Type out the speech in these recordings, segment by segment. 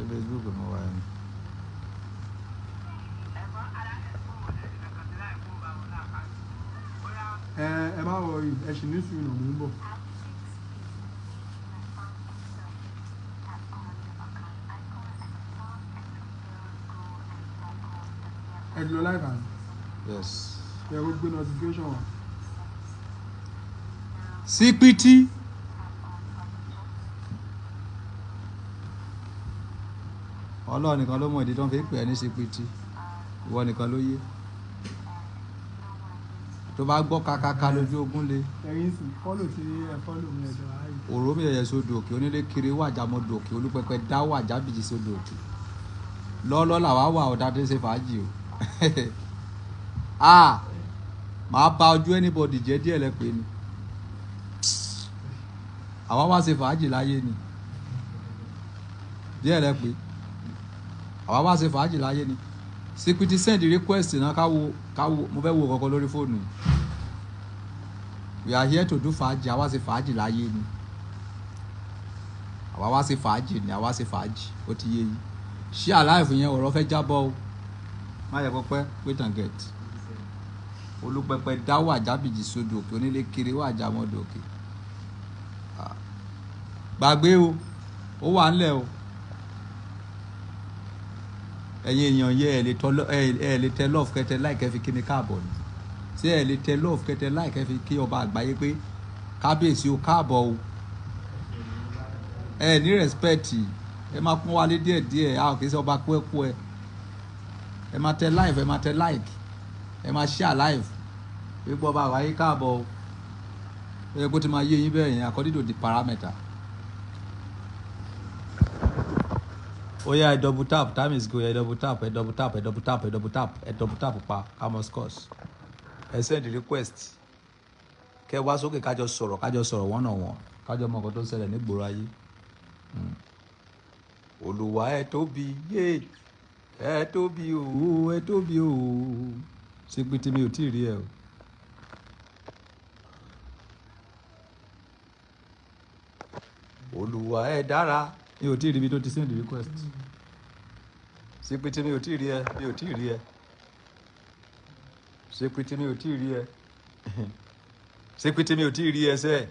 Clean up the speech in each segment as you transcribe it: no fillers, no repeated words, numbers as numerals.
Facebook mo wà ní. Ẹ má worry, ẹ ṣì ní sùúrù náà mò ń bọ̀. Ẹ lọ live àná. Yes. Ẹ kó gbé notification wá. Sípítí. Ọlọ́run nìkan ló mọ̀ ìdí tó ń fi pè ẹ́ ní sípítí. Ìwọ nìkan ló yé. Tó bá gbọ́ kakaka lójú ogun le. Ẹ̀yin sì fọ́lò tí ẹ fọ́lò mi ẹ̀dọ̀ ayé. Òró mi ẹ̀yẹ sódò òkè onílé kiri wàjà mọ́dò òkè olúpẹpẹ dá wàjà bìjì sódò òkè. Lọ́lọ́ làwa wà ọ̀dà tó ń ṣe fàájì o. Màá bà ojú anybody jẹ́ díẹ̀ lẹ́pẹ́ ni. Àwa wá ṣe fàájì láyé ni. Díẹ̀ lẹ́pẹ́. Àwa wá ṣe fàájì láyé ni. Sípítí send request náà káwo mo fẹ́ wo kankan lórí fóònù. We are here to do fàájì, àwa ṣe fàájì láyé ni. Àwa wá ṣe fàájì ni, àwa ṣe fàájì, ó ti yé yín. Ṣé àláìfù yẹn ọ̀rọ̀ fẹ́ jábọ́ o? Má yẹ kó pẹ́, wait and get. Olúpẹpẹ dá wàjà bìjì sódò òkè onílé kiri wàjà mọ́dò òkè. Gbàgbé o, ó wà ńlẹ̀ o. Ẹ̀yin èèyàn yẹ ẹ lè tẹ love kẹtẹ like ẹ fi kí mi káàbọ̀ ni. Ṣé ẹ lè tẹ love kẹtẹ like ẹ fi kí ọba àgbáyé pé kábíyèsí o káàbọ̀ o. Ẹ ní respect ẹ máa pọ́n wálé díẹ̀díẹ̀ a ò kì í ṣe ọba kú ẹ. Ẹ máa tẹ live ẹ máa tẹ like ẹ máa share live pé ọba àgbáyé káàbọ̀ o. Ẹ kó ti máa yé yín bẹ́ẹ̀ yẹn according to the parameter. Oh yeah, double tap. Time is good. Double tap. Double tap. Double tap. Double tap. Double tap. Pa. Come scores. Send the request. Kẹ́ wá sókè kájọ sọ̀rọ̀ one on one. Kájọ mọ nǹkan tó ṣẹlẹ̀ ní gbòòrò ayé. Olúwa ẹ tóbi yé. Ẹ tóbi o. Ẹ tóbi o. Sípítí mi ò tí ì rí ẹ o. Olúwa ẹ dára. Mi ò tí ì rí ibi tó ti send request. Sípítí mi ò tí ì rí ẹ. Mi ò tí ì rí ẹ. Sípítí mi ò tí ì rí ẹ. Sípítí mi ò tí ì rí ẹ sẹ́.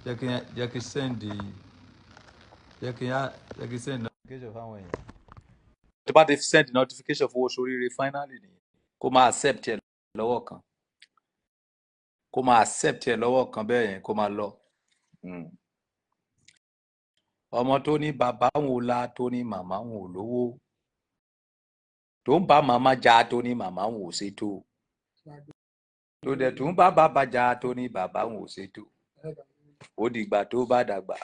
Jẹ́ kí send notification fáwọn èèyàn. Tó bá ti send notification fún oṣù oríire finally nìyẹn. Kó máa accept ẹ lọ́wọ́ kan. Kó máa accept ẹ lọ́wọ́ kan bẹ́ẹ̀ yẹn kó máa lọ. Ọmọ tó ní bàbá òun ò la tó ní màmá òun ò lówó tó ń bá màmá jà tó ní màmá òun ò ṣètò tó dẹ̀ tó ń bá bàbá jà tó ní bàbá òun ò ṣètò ó dìgbà tó bá dàgbà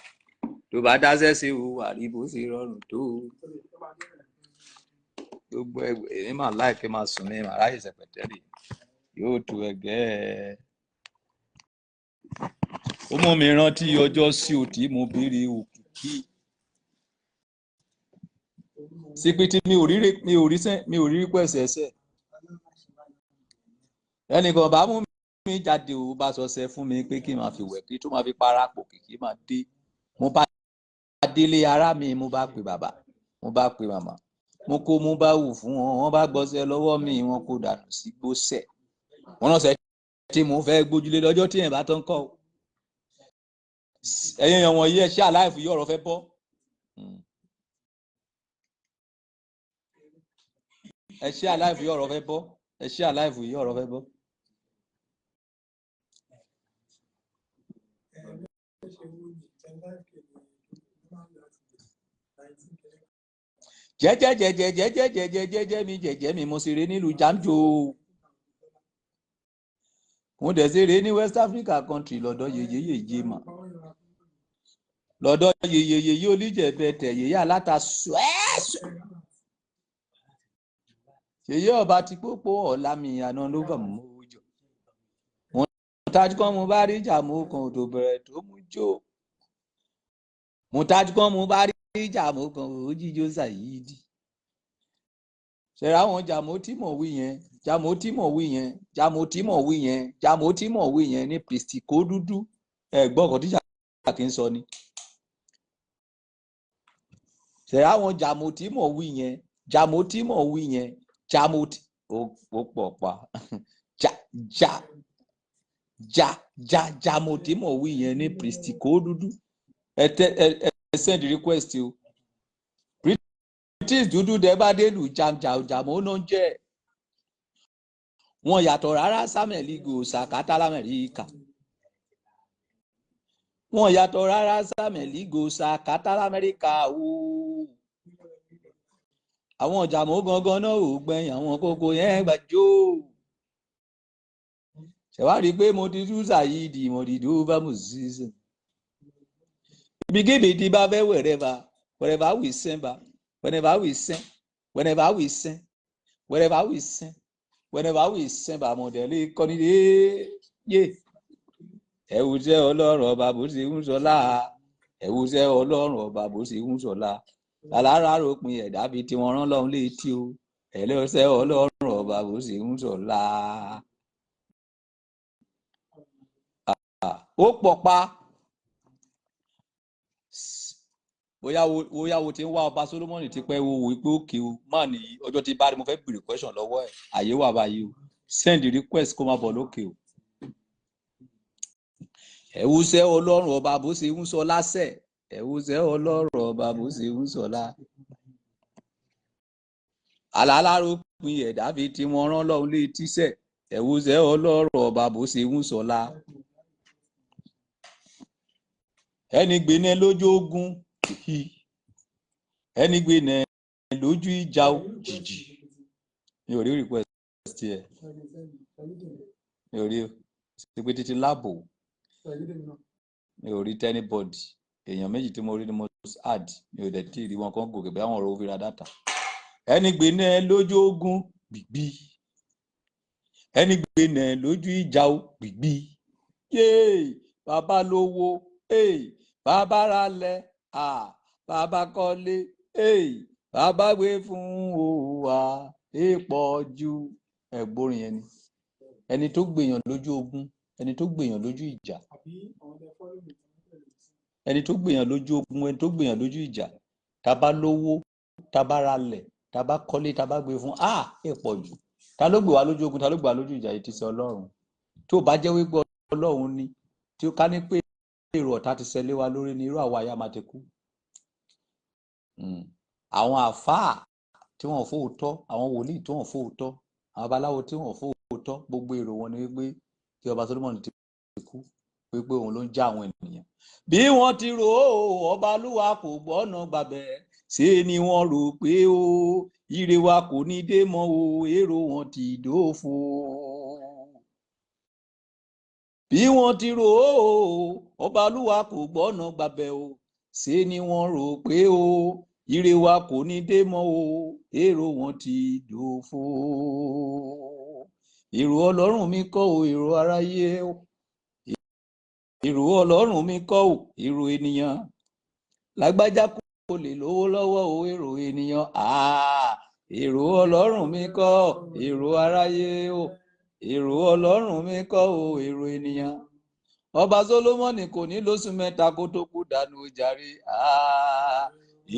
tó bá dáṣẹ́ sí o àríbó sí rọrùn tó gbogbo ẹgbẹ́ èmi máa láìpẹ́ máa sùn ní màráyè sẹ̀pẹ̀tẹ́rì yóò tu ẹ̀gẹ́ ẹ̀. Ó mú mi rántí ọjọ́ sí òtí mo béèrè òkìkí. Sípítí mi ò rí pẹ̀sẹ̀ ẹsẹ̀. Ẹnìkan bá mú mi jáde ò bá sọsẹ fún mi pé kí n máa fi wẹ̀ kí tó máa fi parapọ̀ kìkì máa dé. Mo bá délé ara mi mo bá pe bàbá mo bá pe màmá mo kó mo bá wù fún wọn wọ́n bá gbọ́sẹ̀ lọ́wọ́ mi wọ́n kó dànù sí gbósẹ̀. Wọ́n náà sẹ́ tí mo fẹ́ gbójúlé lọ́jọ́ tí yẹn bá tán kọ́ ẹ̀yin èèyàn wọ̀nyí ẹ ṣe àláìfù yìí ọ̀rọ̀ fẹ́ bọ́. Ẹ ṣe àláìfù yìí ọ̀rọ̀ fẹ́ bọ́. Ẹ ṣe àláìfù yìí ọ̀rọ̀ fẹ́ bọ́. Jẹ́jẹ́ mi mo ṣeré nílùú Jamjo. Mo dẹ̀ ṣeré ní West Africa country lọ́dọ̀ yeye mà. Lọ́dọ̀ yeye olíjẹ̀bẹ̀tẹ̀ yeye aláta ṣùẹ́ṣù. Yeye ọba ti pópó ọ̀la mi àná ló bà mú jọ. Mo tajú kan mo bá rí ìjà mo kan tó bẹ̀rẹ̀ tó mú jò. Mo tajú kan mo bá rí ìjà mo kan ó jíjó Sàyídì. Ṣẹ̀rá àwọn jàmó tí mò wí yẹn ní Kristi kó dúdú ẹ̀gbọ́n kan tíjà kì í sọ ni. ṣe àwọn jàmó tí mò ń wí yẹn jàmó tí mò ń wí yẹn jàmó tí ó pọ̀ pa jàmó tí mò ń wí yẹn ní Pristi kó dúdú ẹ send request o British dúdú dẹ bá délu jàmó náà jẹ́ wọn yàtọ̀ rárá Samuel Igbo sàkátà l'Amẹ́ríkà wọn yàtọ̀ rárá Samuel Igbo sàkátà l'Amẹ́ríkà o àwọn jàmó gangan náà ò gbẹ̀yìn àwọn kókó yẹn gbàjó ṣẹ̀wárí pé mo ti tú Saheed mo ti dúró bá mo ṣiṣẹ́ ibikíbi tí bá fẹ́ wherever we sing ba whenever we sing ba mọ̀dẹ́lẹ́ kọ́ni dé yé ẹ̀wùsẹ́ Ọlọ́run ọba bó ṣe ń sọlá ẹ̀wùsẹ́ Ọlọ́run ọba bó ṣe ń sọlá alára ròpin ẹ̀dá bíi tí wọ́n rán lọ́hún létí o ẹ̀lẹ́sẹ̀ Ọlọ́run ọba bó ṣe ń sọlá. Ó pọ̀ pa bóyá wo ti ń wá ọba Solomoni ti pẹ́ wo wípé òkè o má nìyí ọjọ́ tí bá rí mo fẹ́ bèrè question lọ́wọ́ ẹ̀ àyè wà báyìí o send request kó má bọ̀ lókè o. ẹ̀wùsẹ́ Ọlọ́run ọba bó ṣe ń sọ lásẹ̀ ẹ̀wùsẹ́ Ọlọ́run ọba bó ṣe ń sọ lá. alálàró pin ẹ̀dá bíi tí wọ́n rán lọ́hún létí sẹ̀ ẹ̀wùsẹ́ Ọlọ́run ọba bó ṣe ń sọ lá. ẹni gbéná lójú ogun ẹni gbéná lójú ìjà jìjì mi ò rí request ẹ mi ò rí ṣe pé títí láàbò mi ò rí anybody èèyàn méjì tí mo rí ni mo add mi ò dẹ̀ tí ì rí wọn kan gòkè bẹ́ẹ̀ àwọn ọ̀rọ̀ òfin ra data ẹni gbéná lójú ogun gbìgbì ẹni gbéná lójú ìjà gbìgbì yéé bàbá lówó bàbá ralẹ̀ bàbá kọ́lé bàbá gbé fún òwà èèpọ̀ ju ẹ̀gbórin yẹn ni ẹni tó gbèyàn lójú ogun ẹni tó gbèyàn lójú ìjà ẹni tó gbèyàn lójú ogun ẹni tó gbèyàn lójú ìjà tàbá lówó tàbá ralẹ̀ tàbá kọ́lé tàbá gbé fún èèpọ̀ jù ta ló gbè wá lójú ogun ta ló gbè wá lójú ìjà yìí ti ṣe Ọlọ́run tó bá jẹ́ wípé Ọlọ́run ni tí ó ká ní pé èrò ọ̀tá ti ṣẹlẹ̀ wa lórí ni irú àwa ya máa ti kú. àwọn àfáà tí wọ́n fóòótọ́ àwọn wòlíì tí wọ́n fóòótọ́ àwọn babaláwo tí wọ́n fóòótọ́ gbogbo èrò wọn ni wípé kí ọba Solomoni ti kú wípé òun ló ń já àwọn ènìyàn. bí wọ́n ti rò ó ọba Olúwa kò gbọ́nà gbàbẹ̀ ṣe ni wọ́n rò pé ó ire wa kò ní dé mọ́ o èrò wọn ti dófo. bí wọ́n ti rò ó ọba Olúwa kò gbọ́nà gbàbẹ̀ o ṣe ni wọ́n rò pé o ire wa kò ní dé mọ́ o èrò wọn ti dòfo. èrò Ọlọ́run mi kọ́ o èrò aráyé o èrò Ọlọ́run mi kọ́ o èrò ènìyàn lágbájá kò lè lówó lọ́wọ́ o èrò ènìyàn èrò Ọlọ́run mi kọ́ èrò aráyé o èrò Ọlọ́run mi kọ́ o èrò ènìyàn ọba Solomoni kò ní lóṣù mẹ́ta kó tó kú dànù jàre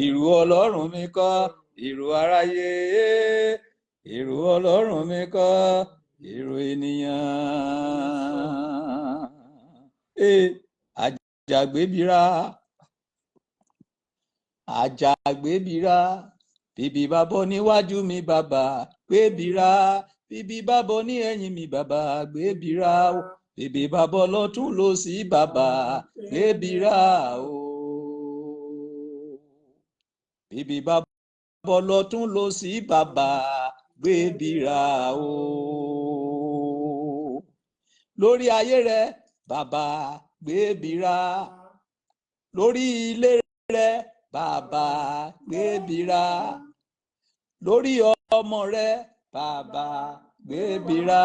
èrò Ọlọ́run mi kọ́ èrò aráyé èrò Ọlọ́run mi kọ́ èrò ènìyàn àjàgbébira bíbí bá bọ́ níwájú mi bàbá gbébira bíbí bá bọ́ ní ẹ̀yìn mi bàbá gbébira o bíbí bá bọ́ lọ́tún lósì bàbá gbébira o bíbí bá bọ́ lọ́tún lósì bàbá gbébira o lórí ayé rẹ bàbá gbébira lórí ilé rẹ bàbá gbébira lórí ọmọ rẹ bàbá gbébira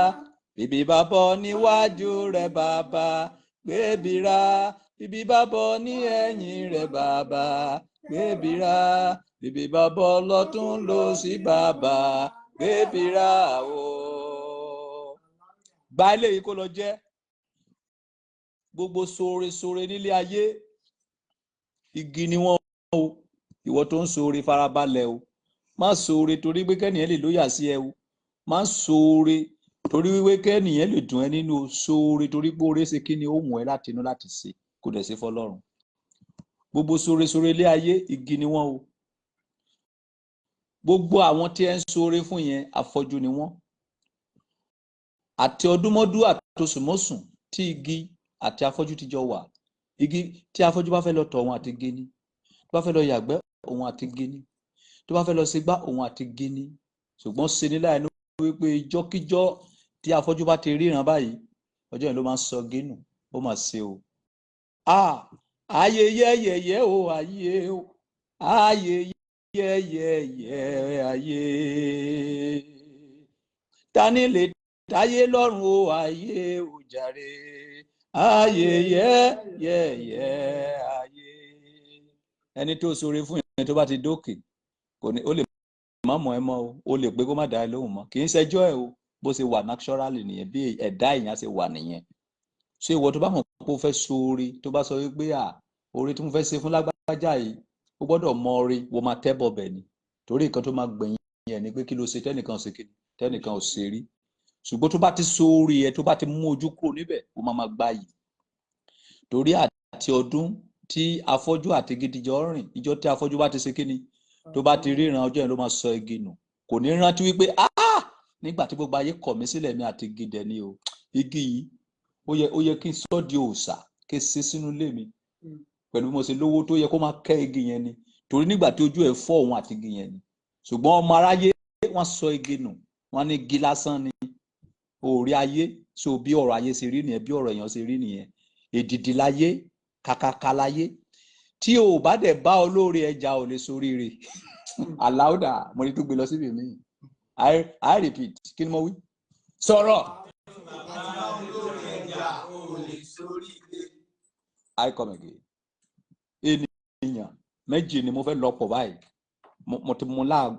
bíbí bá bọ́ níwájú rẹ bàbá gbébira bíbí bá bọ́ ní ẹ̀yìn rẹ bàbá gbébira bíbí bá bọ́ lọ́tún lósì bàbá gbébira o. gba eléyìí kó lọ jẹ́ gbogbo sóore nílé ayé igi ni wọ́n o ìwọ tó ń ṣoore farabalẹ̀ o má ṣoore torí pé kẹ́nìyàn lè lóyà sí ẹ o má ṣoore torí wípé kẹ́nìyàn lè dùn ẹ́ nínú ṣoore torí pé oore ṣe kí ni ó mú ẹ láti inú láti ṣe kó dẹ̀ ṣe fọlọ́run gbogbo ṣoore ilé ayé igi ni wọ́n o gbogbo àwọn tí ẹ ń ṣoore fún yẹn afọ́jú ni wọ́n àti ọdúnmọ́dún àtòsùnmọ́sùn tí igi àti afọ́jú ti jọ wà igi tí afọ́jú bá fẹ́ lọ tọ̀ òun àti igi ni tó bá fẹ́ lọ yàgbẹ́ òun àti igi ni tó bá fẹ́ lọ ṣègbà òun àti igi ni ṣùgbọ́n ṣe ní láìnú wípé ìjọ́kíjọ́ tí afọ́jú bá ti ríran báyìí ọjọ́ yẹn ló máa ń sọ gínú ó máa ṣe o ayé yẹ́yẹ́yẹ́ o ayé o ayé yẹ́yẹ́yẹ́ ayé tani lè táyé lọ́rùn o ayé o jàre ayé yẹ́yẹ́yẹ́ ayé ẹni tó ṣoore fún yẹn tó bá ti dókè kò ní ó lè má mọ̀ ẹ́ mọ́ o lè pé kó má dá ẹ lóhùn mọ́ kì í ṣẹjọ́ ẹ o bó ṣe wà naturally nìyẹn bí ẹ̀dá èèyàn ṣe wà nìyẹn ṣé ìwọ tó bá mọ̀ pé ó fẹ́ ṣoore tó bá sọ wípé oore tí mo fẹ́ ṣe fún lágbájá yìí ó gbọ́dọ̀ mọ oore wo máa tẹ́bọ̀ bẹ̀ ni torí nǹkan tó máa gbẹ̀yìn yẹn ni pé kí ló ṣe tẹ́nìkan ṣe kíni tẹ́nìkan ò ṣe rí ṣùgbọ́n tó bá ti ṣoore ẹ tó bá ti mú ojú kúrò níbẹ̀ ó máa gbá yìí torí àti ọdún tí afọ́jú àti gidi jọ rìn ìjọ tí afọ́jú bá ti ṣe kíni tó bá ti ríran ọjọ́ yẹn ló máa sọ igi nù kò ní rántí wípé nígbà tí gbogbo ayé kọ̀ mí sílẹ̀ mi àti igi dẹ̀ ni o igi yìí ó yẹ kí n sọ́ di òòṣà kí n ṣe sínú ilé mi pẹ̀lú bí mo ṣe lówó tó yẹ kó máa kẹ́ igi yẹn ni torí nígbà tí ojú ẹ̀ fọ́ òun àti igi yẹn ni ṣùgbọ́n ọmọ aráyé wọ́n sọ igi nù wọ́n ní igi lásán ni òòrí ayé so bí ọ̀rọ̀ ayé ṣe rí nìyẹn bí ọ̀rọ̀ èèyàn ṣe rí nìyẹn èdìdì láyé kàkàkà láyé tí o bá dẹ̀ bá olóore ẹja ò lè soríire aláùdà mo ní tó gbé lọ síbi mi I repeat kí ni mo wí sọ̀rọ̀ I come again ènìyàn méjì ni mo fẹ́ lọ pọ̀ báyìí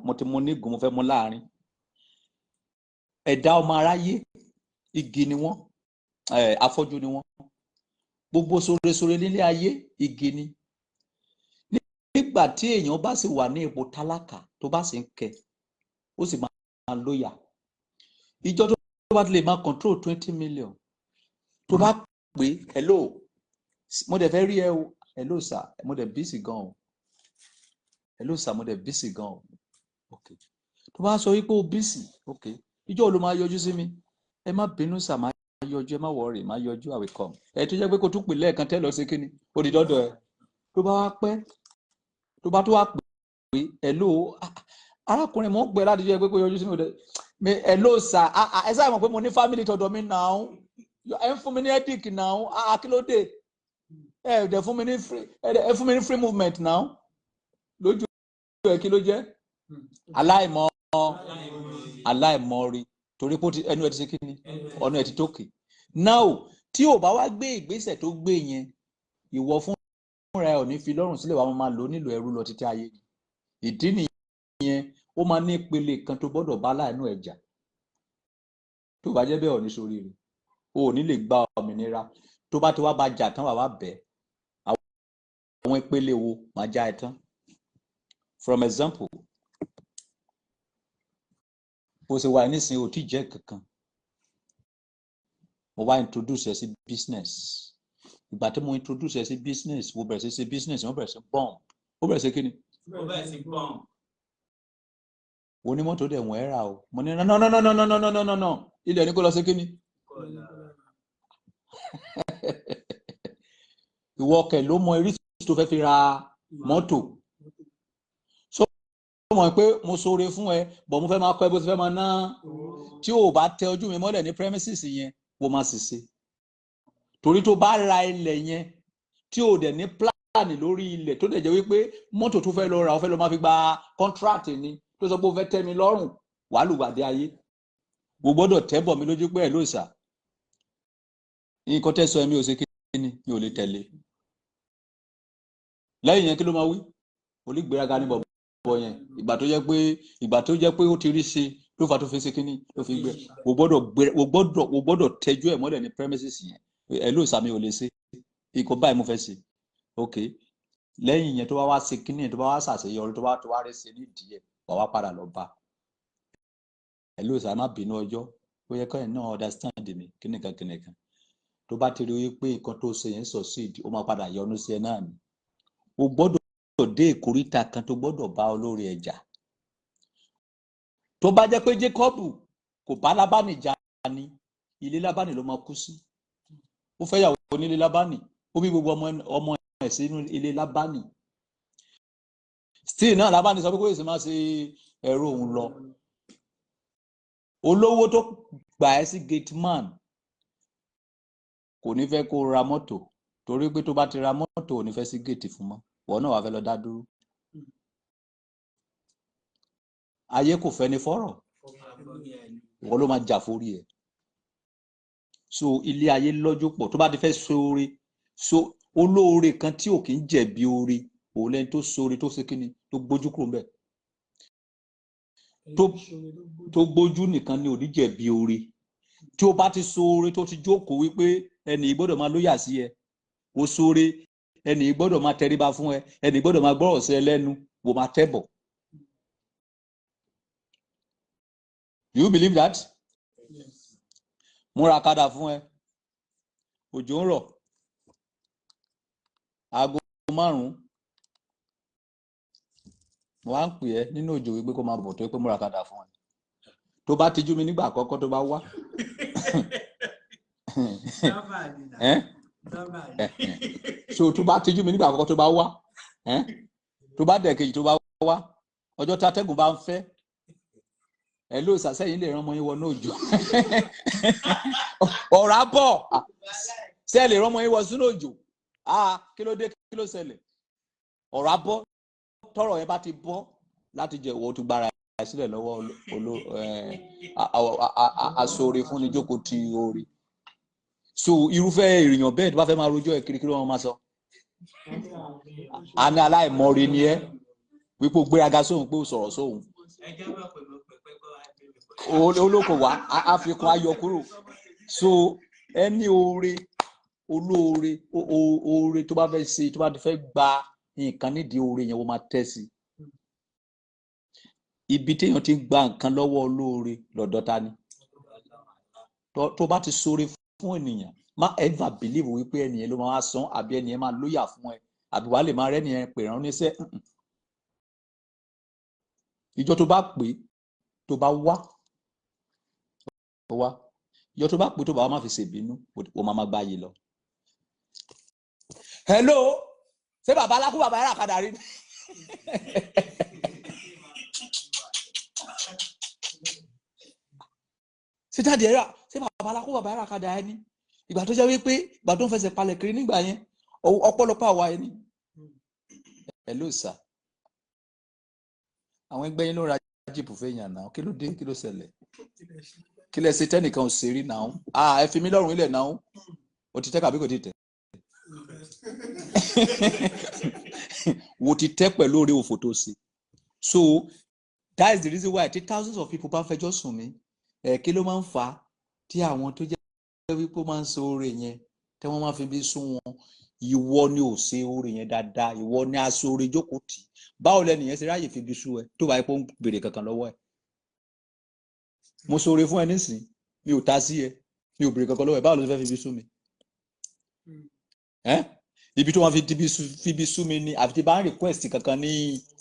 mo ti mú nígùn mo fẹ́ mú láàrin ẹ̀dá ọmọ aráyé igi ni wọ́n afọ́jú ni wọ́n gbogbo sóresóre nílé ayé igi ni nígbà tí èèyàn bá sì wà ní ipò tálákà tó bá sì ń kẹ ó sì máa lóyà ìjọ tó bá lè máa control 20 million tó bá pè hello mo dẹ̀ fẹ́ rí ẹ o hello sir mo dẹ̀ busy gan o hello sir mo dẹ̀ busy gan o ok tó bá sọ wípé o busy ok ìjọ ló máa yọjú sí mi ẹ má bínú sir máa yọjú ẹ má worry máa yọjú I will come ẹ tó jẹ́ pé kó tún pè lẹ́ẹ̀kan tẹ́ lọ sí kíni ó di dọ́dọ̀ ẹ tó bá wá pẹ́ tó bá tó wá pè hello arákùnrin mò ń pè láti jẹ́ pé kó yọjú sí mi hello sir ẹ sáà mọ̀ pé mo ní family tọ̀dọ̀ mi náà ẹ ń fún mi ní headache náà kí ló dé ẹ dẹ̀ fún mi ní free movement náà lójú ẹ kí ló jẹ́ aláìmọ̀ rí torí pé ẹnu ẹ ti ṣe kíni ọ̀nà ẹ ti tókè now tí ò bá wá gbé ìgbésẹ̀ tó gbé yẹn ìwọ fúnra ẹ ò ní fi lọ́rùn sílẹ̀ wàá máa lò nílò ẹrú lọ títí ayé ìdí nìyẹn ó máa ní ìpele kan tó gbọ́dọ̀ bá láìnú ẹ̀jà tó bá jẹ́ bẹ́ẹ̀ ò ní sórí rẹ̀ o ò ní lè gba òmìnira tó bá ti wá bá jà tán wà wá bẹ́ẹ̀ àwọn ìpele wo máa já ẹ tán from example bó ṣe wà nísìnyí ò tí jẹ́ kankan mo wá introduce ẹ sí business ìgbà tí mo introduce ẹ sí business wo bẹ̀rẹ̀ sí ṣe business wọ́n bẹ̀rẹ̀ sí bọ́ọ̀n ó bẹ̀rẹ̀ sí kíni onímọ́tò dẹ̀ wọ́n ẹ́ra o mo ní no ilẹ̀ ní kó lọ sí kíni ìwọ ọkẹ̀ ló mọ irí tó fẹ́ fi ra mọ́tò so mọ̀ pé mo ṣoore fún ẹ bọ̀ mo fẹ́ máa kọ́ ẹ bó ti fẹ́ máa ná tí o bá tẹ ojú mi mọ́lẹ̀ ní premises yẹn wo máa sì ṣe torí tó bá ra ilẹ̀ yẹn tí o dẹ̀ ní plan lórí ilẹ̀ tó dẹ̀ jẹ́ wípé mọ́tò tó fẹ́ lọ ra o fẹ́ lọ máa fi gba contract ni tó sọ pé o fẹ́ tẹ́ mi lọ́rùn wàá lùgbàdì ayé o gbọ́dọ̀ tẹ́bọ̀ mi lójú pé ẹ̀ ló sà nǹkan tẹ́ sọ mi ò ṣe kíni mi ò lè tẹ̀lé lẹ́yìn yẹn kí ló máa wí onígbéraga ní bọ̀bọ̀ yẹn ìgbà tó jẹ́ pé ó ti rí ṣe ló fà tó fi ṣe kíní ló fi gbé o gbọ́dọ̀ tẹ́jú ẹ̀ mọ́lẹ̀ ní premises yẹn ẹ̀ ló sà mi ò lè ṣe ikọ̀ báyìí mo fẹ́ ṣe ok lẹ́yìn yẹn tó bá wá ṣe kíní tó bá wá ṣàṣeyọrí tó wá rẹ̀ ṣe nídìí ẹ̀ wà wá padà lọ bá ẹ ló sà má bínú ọjọ́ ó yẹ kọ́ ẹ̀ náà understand mi kíníkan tó bá ti rí wípé nǹkan tó ṣe yẹn succeed ó máa padà yọnu sí ẹ náà ni o gbọ́dọ̀ dé ìkóríta kan tó gbọ́dọ̀ bá olórí ẹ̀ jà tó bá jẹ́ pé Jacob kò bá Lábánì jà ní ilé Lábánì ló máa kú sí ó fẹ́ yàwó onílé Lábánì ó bí gbogbo ọmọ ẹ̀ sínú ilé Lábánì still náà Lábánì sọ pé kó èsì máa ṣe ẹ̀rọ òun lọ olówó tó gbà ẹ́ sí gate man kò ní fẹ́ kó ra mọ́tò torí pé tó bá ti ra mọ́tò ò ní fẹ́ sí gate fún mọ́ wọ́n náà wàá fẹ́ lọ dá dúró ayé kò fẹ́ ní fọ́rọ̀ wọ́n ló máa jà forí ẹ̀ so ilé ayé lọ́jọ́ pọ̀ tó bá ti fẹ́ sóore so olóore kan tí ò kì í jẹ̀bi oore òun lẹ́ni tó sóore tó ṣe kíni tó gbójú kúrò ńbẹ̀ tó gbójú nìkan ni ò ní jẹ̀bi oore tí o bá ti sóore tó ti jókòó wípé ẹnì gbọ́dọ̀ máa lóyà sí ẹ o sóore ẹnì gbọ́dọ̀ máa tẹríba fún ẹ ẹnì gbọ́dọ̀ máa gbọ́rọ̀ sí ẹ lẹ́nu wò máa tẹ́bọ̀. You believe that? Yes. Múra kádà fún ẹ òjò ń rọ̀ aago 5 mo wá ń pè ẹ́ nínú òjò wípé kó máa bọ̀ tó pé múra kádà fún ẹ tó bá tijú mi nígbà àkọ́kọ́ tó bá wá so tó bá tijú mi nígbà àkọ́kọ́ tó bá wá tó bá dẹ̀kejì tó bá wá ọjọ́ tátẹ́gùn bá ń fẹ́ ẹ ló sàsẹ́yìn lè rán ọmọ yín wọ ní òjò ọ̀rá bọ̀ ṣé ẹ lè rán ọmọ yín wọ sínú òjò kí ló dé kí ló ṣẹlẹ̀ ọ̀rá bọ̀ tọrọ yẹn bá ti bọ́ láti jẹ ìwọ tó gbára sílẹ̀ lọ́wọ́ aṣọre fún ni jókòó ti orí so irúfẹ́ èèyàn bẹ́ẹ̀ tó bá fẹ́ máa rojọ́ ẹ̀ kirikiri wọn máa sọ àní aláìmọ̀re ni ẹ́ wípé ó gbéraga sóhun pé ó sọ̀rọ̀ sóhun olóko wá àfikún ayọ̀ kúrò so ẹni oore olóore oore tó bá fẹ́ ṣe tó bá fẹ́ gba nǹkan nídìí oore yẹn wọ́n máa tẹ́ sí ibi téèyàn ti ń gba nǹkan lọ́wọ́ olóore lọ́dọ̀ ta ni tó bá ti ṣoore fún ènìyàn má ever believe wípé ẹnìyẹn ló máa san àbí ẹnìyẹn máa lóyà fún ẹ àbí wàá lè máa rẹ́ ẹnìyẹn pè rán níṣẹ́ ìjọ tó bá pè tó bá wá ìjọ tó bá pè tó bá wá má fi ṣèbínú o máa gbá yìí lọ. Hello ṣé bàbá alákú bàbá yàrá kadà rí ṣé jáde ẹ̀rọ ṣé bàbá alákú bàbá yàrá kadà ẹni ìgbà tó jẹ́ wípé ìgbà tó ń fẹsẹ̀ palẹ̀ kiri nígbà yẹn ọ̀pọ̀lọpọ̀ àwa ẹni. Hello sir àwọn ẹgbẹ́ yín ló ra jíìpù fẹ́yàn náà kí ló dé kí ló ṣẹlẹ̀ kí lẹ ṣe tẹ́nìkan ò ṣe rí náà ẹ fi mí lọ́rùn ilẹ̀ náà o ti tẹ́ kàbí kò ti tẹ́ wo ti tẹ́ pẹ̀lú orí òfò tó ṣe so that is the reason why thousands of people bá fẹjọ́ sùn mí kí ló máa ń fà á tí àwọn tó jẹ́ wípé ó máa ń ṣe oore yẹn tí wọ́n máa fi bí sún wọn ìwọ ni ò ṣe oore yẹn dáadáa ìwọ ni aṣọ oore jókòó tì báwo lẹnìyẹn ṣe ráyè fi bí sú ẹ tó bá yẹ kó ń béèrè kankan lọ́wọ́ ẹ mo ṣoore fún ẹ nísìn mi ò ta sí ẹ mi ò béèrè kankan lọ́wọ́ ẹ báwo ló ṣe fẹ́ fi bí sú mi ibi tó wọn fi bí sú mi ni àfi tí bá ń request kankan ní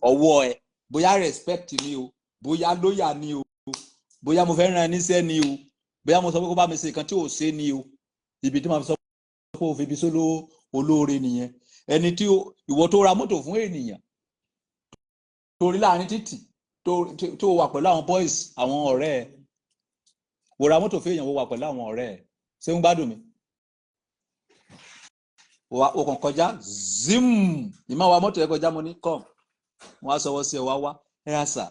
ọwọ́ ẹ bóyá respect ni o bóyá lóyà ni o bóyá mo fẹ́ rán ẹ níṣẹ́ ni o bóyá mo sọ pé kó bá mi ṣe nǹkan tí ò ṣe ni o ibi tí mo fi sọ pé o fi bí sóló olóore nìyẹn ẹni tí ìwọ tó ra mọ́tò fún ènìyàn tó rí láàrin títì tó wà pẹ̀lú àwọn boys àwọn ọ̀rẹ́ ẹ̀ wò ra mọ́tò fún èèyàn wò wà pẹ̀lú àwọn ọ̀rẹ́ ẹ̀ ṣé ń gbádùn mi o kàn kọjá zim ìmọ̀ wa mọ́tò ẹ̀ kọjá mo ní kọ́m wọ́n á sọwọ́ sí ẹ wá ẹ rà sà